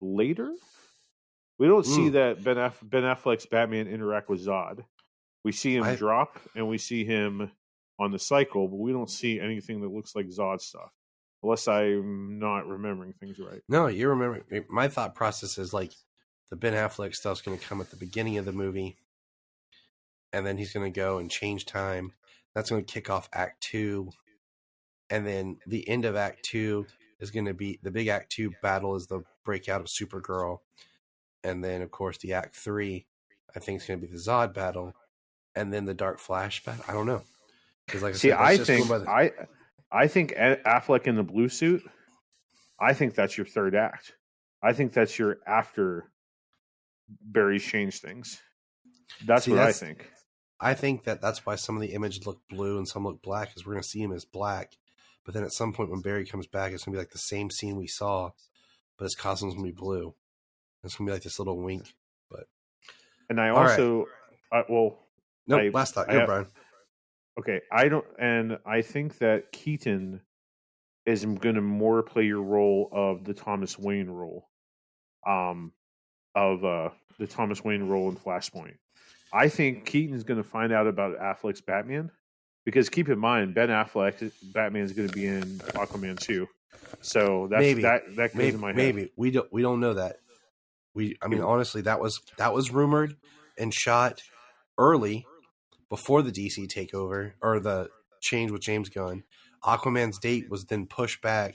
later. We don't see that Ben Affleck's Batman interact with Zod. We see him drop and we see him on the cycle, but we don't see anything that looks like Zod stuff. Unless I'm not remembering things right. No, you remember. My thought process is like the Ben Affleck stuff's going to come at the beginning of the movie, and then he's going to go and change time. That's going to kick off Act 2, and then the end of Act 2 is going to be the big Act 2 battle is the breakout of Supergirl, and then of course the Act 3 I think is going to be the Zod battle, and then the Dark Flash battle. I don't know because like I think Affleck in the blue suit. I think that's your third act. I think that's your after Barry's changed things. That's what I think. I think that's why some of the images look blue and some look black, because we're going to see him as black. But then at some point when Barry comes back, it's going to be like the same scene we saw, but his costume's going to be blue. It's going to be like this little wink. And I also, last thought. Go, Brian. Okay, I think that Keaton is going to more play your role of the Thomas Wayne role, the Thomas Wayne role in Flashpoint. I think Keaton's going to find out about Affleck's Batman, because keep in mind, Ben Affleck's Batman is going to be in Aquaman 2. So that goes in my head. Maybe we don't know that. Honestly, that was rumored and shot early before the DC takeover or the change with James Gunn. Aquaman's date was then pushed back.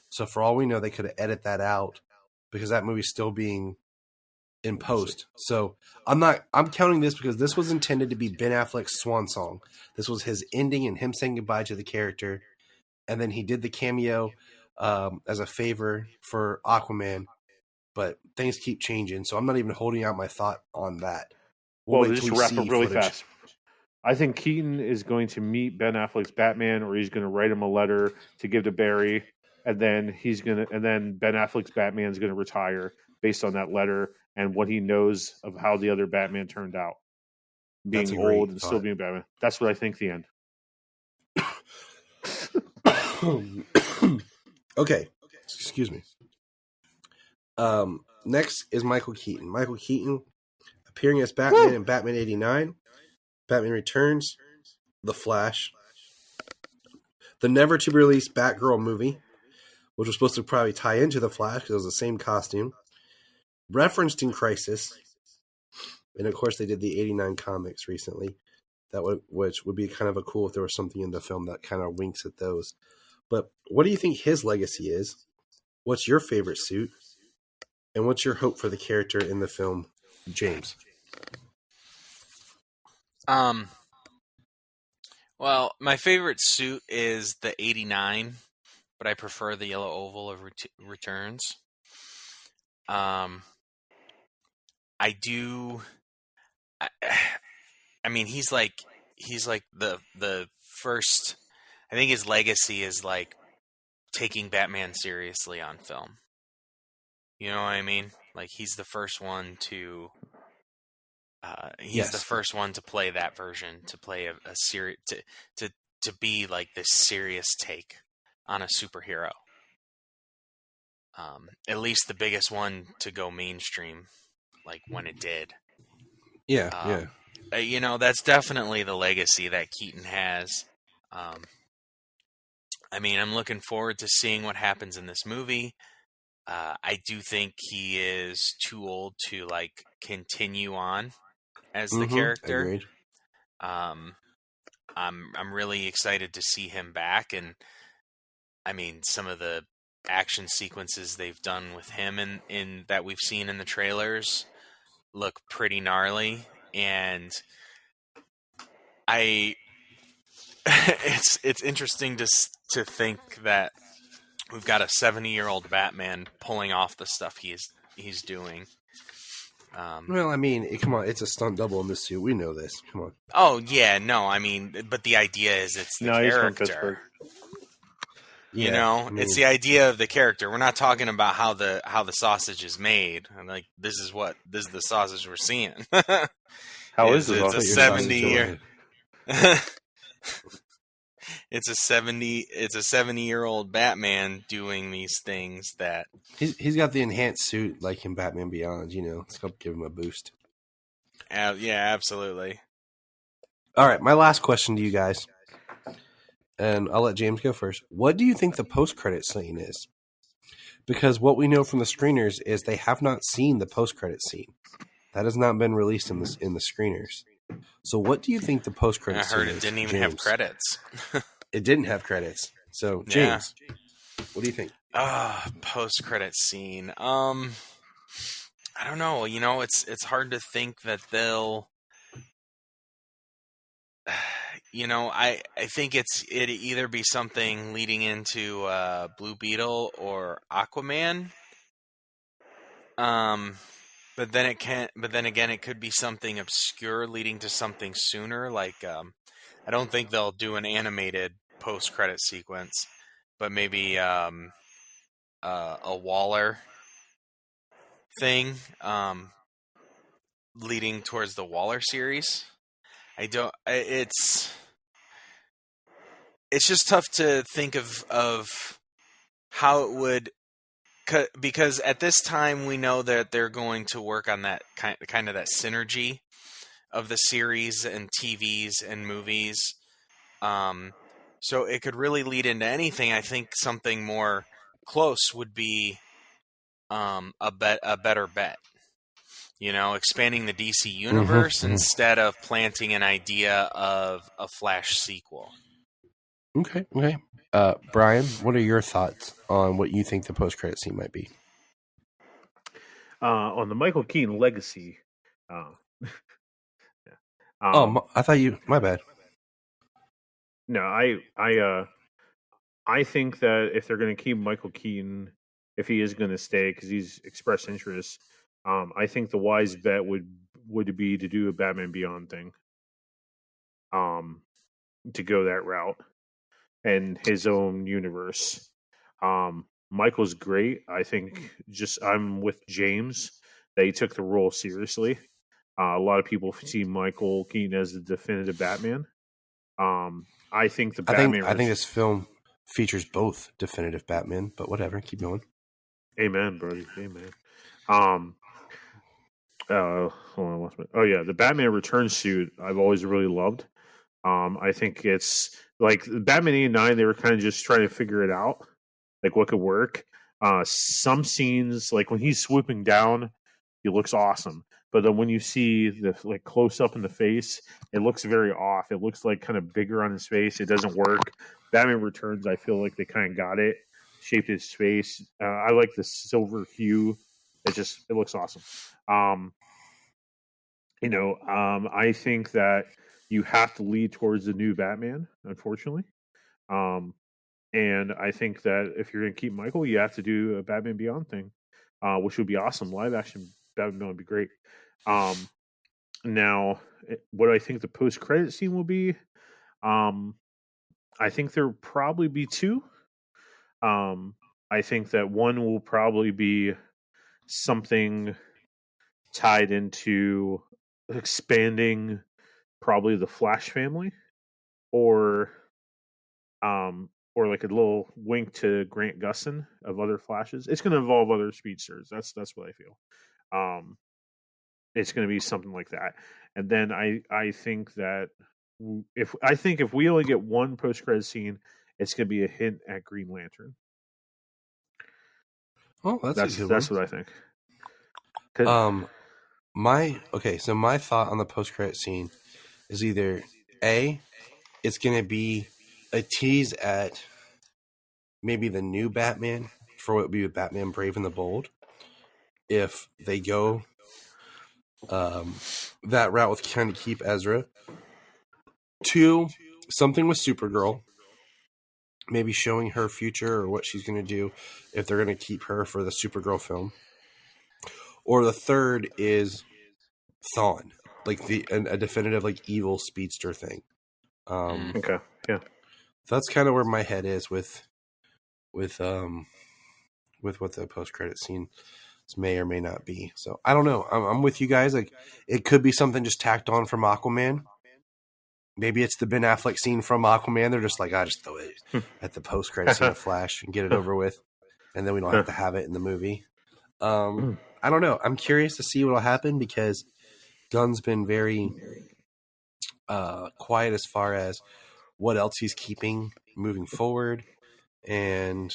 So for all we know, they could have edited that out because that movie's still being in post. So I'm counting this because this was intended to be Ben Affleck's swan song. This was his ending and him saying goodbye to the character. And then he did the cameo as a favor for Aquaman. But things keep changing. So I'm not even holding out my thought on that. Well, just wrap up really fast. I think Keaton is going to meet Ben Affleck's Batman, or he's going to write him a letter to give to Barry, and then Ben Affleck's Batman is going to retire based on that letter and what he knows of how the other Batman turned out, being old and still being Batman. That's what I think. The end. Okay, excuse me. Next is Michael Keaton. Michael Keaton appearing as Batman in Batman 89. Batman Returns, The Flash, the never-to-be-released Batgirl movie, which was supposed to probably tie into The Flash because it was the same costume, referenced in Crisis, and of course they did the 89 comics recently, which would be kind of a cool if there was something in the film that kind of winks at those. But what do you think his legacy is? What's your favorite suit? And what's your hope for the character in the film, James? Well, my favorite suit is the 89, but I prefer the yellow oval of Returns. I mean, he's like the first. I think his legacy is like taking Batman seriously on film. You know what I mean? Like he's the first one to. The first one to play that version, to play a serious, to be like this serious take on a superhero. At least the biggest one to go mainstream, like when it did. Yeah. That's definitely the legacy that Keaton has. I mean, I'm looking forward to seeing what happens in this movie. I do think he is too old to like continue on as the character. Agreed. I'm really excited to see him back, and I mean some of the action sequences they've done with him in that we've seen in the trailers look pretty gnarly, and it's interesting to think that we've got a 70-year-old Batman pulling off the stuff he's doing. Well, I mean, come on, it's a stunt double in this suit. We know this. Come on. Oh yeah, no, I mean, but the idea is it's the character. You know, it's the idea of the character. We're not talking about how the sausage is made. I'm like, this is the sausage we're seeing. How is the sausage? It's a 70-year. It's a 70-year-old Batman doing these things that he's got the enhanced suit like in Batman Beyond. You know, it's helped give him a boost. Yeah, absolutely. All right, my last question to you guys. And I'll let James go first. What do you think the post-credit scene is? Because what we know from the screeners is they have not seen the post-credit scene. That has not been released in the screeners. So what do you think the post-credit scene is? I heard it didn't even have credits. It didn't have credits. So, James, what do you think? Post-credit scene. I don't know. You know, it's hard to think that they'll... You know, I think it'd either be something leading into Blue Beetle or Aquaman. But then again, it could be something obscure leading to something sooner. Like, I don't think they'll do an animated post-credit sequence, but maybe a Waller thing leading towards the Waller series. It's just tough to think of how it would, because at this time we know that they're going to work on that kind of that synergy of the series and TVs and movies. So it could really lead into anything. I think something more close would be a better bet. You know, expanding the DC universe instead of planting an idea of a Flash sequel. Okay. Bryan, what are your thoughts on what you think the post-credit scene might be? On the Michael Keaton legacy. I thought you... My bad. No, I think that if they're going to keep Michael Keaton, if he is going to stay, because he's expressed interest, I think the wise bet would be to do a Batman Beyond thing. To go that route. And his own universe. Michael's great. I think I'm with James that he took the role seriously. A lot of people see Michael Keaton as the definitive Batman. I think the Batman. I think this film features both definitive Batman, but whatever. Keep going. Amen, brother. Amen. Hold on. The Batman Return suit I've always really loved. I think it's like Batman 89, they were kind of just trying to figure it out, like what could work. Some scenes, like when he's swooping down, he looks awesome. But then when you see the like close up in the face, it looks very off. It looks like kind of bigger on his face. It doesn't work. Batman Returns, I feel like they kind of got it, shaped his face. I like the silver hue. It looks awesome. I think that you have to lead towards the new Batman, unfortunately. And I think that if you're going to keep Michael, you have to do a Batman Beyond thing, which would be awesome. Live action Batman Beyond would be great. Now, what I think the post-credit scene will be, I think there will probably be two. I think that one will probably be something tied into expanding probably the Flash family, or like a little wink to Grant Gustin of other Flashes. It's going to involve other speedsters. That's what I feel. It's going to be something like that. And then I think that if we only get one post-credit scene, it's going to be a hint at Green Lantern. Oh, that's what I think. So my thought on the post-credit scene is either A, it's going to be a tease at maybe the new Batman for what would be Batman Brave and the Bold. If they go that route with trying to keep Ezra. 2, something with Supergirl. maybe showing her future or what she's going to do if they're going to keep her for the Supergirl film. Or the third is Thawne, like a definitive like evil speedster thing. Okay, yeah. That's kind of where my head is with what the post credit scene may or may not be. So I don't know. I'm with you guys. Like it could be something just tacked on from Aquaman. Maybe it's the Ben Affleck scene from Aquaman. They're just like, I just throw it at the post credit scene of Flash and get it over with, and then we don't have to have it in the movie. I don't know. I'm curious to see what will happen because Gunn's been very quiet as far as what else he's keeping moving forward, and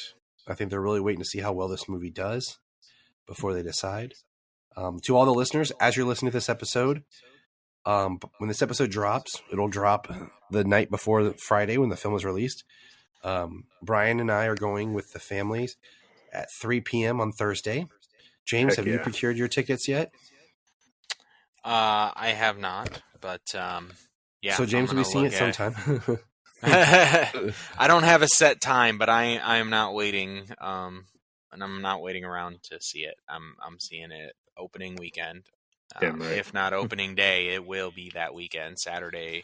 I think they're really waiting to see how well this movie does before they decide. To all the listeners, as you're listening to this episode, when this episode drops, it'll drop the night before Friday when the film is released. Bryan and I are going with the families at 3 p.m. on Thursday. James, have you procured your tickets yet? I have not, but yeah. So James will be seeing it sometime. I don't have a set time, but I am not waiting. And I'm not waiting around to see it. I'm seeing it opening weekend. Right. If not opening day, it will be that weekend, Saturday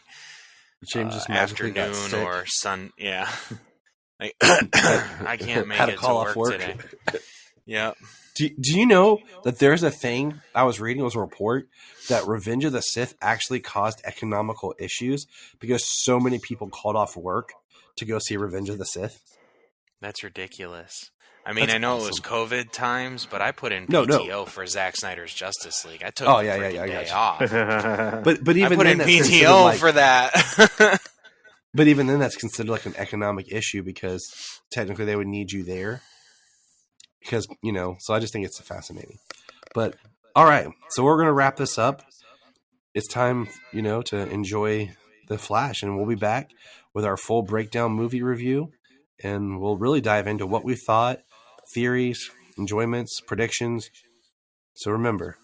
James just afternoon or sun. Yeah, I can't make it to work today. Yeah. Do you know that there's a thing I was reading, was a report that Revenge of the Sith actually caused economical issues because so many people called off work to go see Revenge of the Sith? That's ridiculous. I mean, I know awesome. It was COVID times, but I put in PTO for Zack Snyder's Justice League. I took day off. but even I put then, in PTO for that. But even then, that's considered like an economic issue because technically they would need you there. Because, so I just think it's fascinating. But, all right. So we're going to wrap this up. It's time, to enjoy The Flash. And we'll be back with our full breakdown movie review. And we'll really dive into what we thought, theories, enjoyments, predictions. So remember.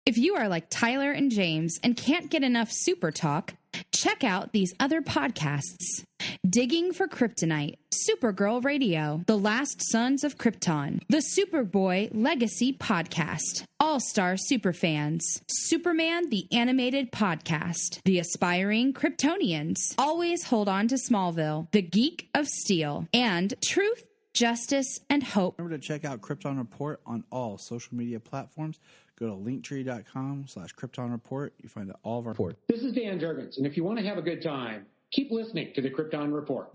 If you are like Tyler and James and can't get enough super talk, check out these other podcasts. Digging for Kryptonite, Supergirl Radio, The Last Sons of Krypton, the Superboy Legacy Podcast, All-Star Superfans, Superman the Animated Podcast, The Aspiring Kryptonians, Always Hold On to Smallville, The Geek of Steel, and Truth, Justice, and Hope. Remember to check out Krypton Report on all social media platforms. Go to linktree.com/Krypton Report. You find all of our reports. This is Dan Jurgens, and if you want to have a good time, keep listening to the Krypton Report.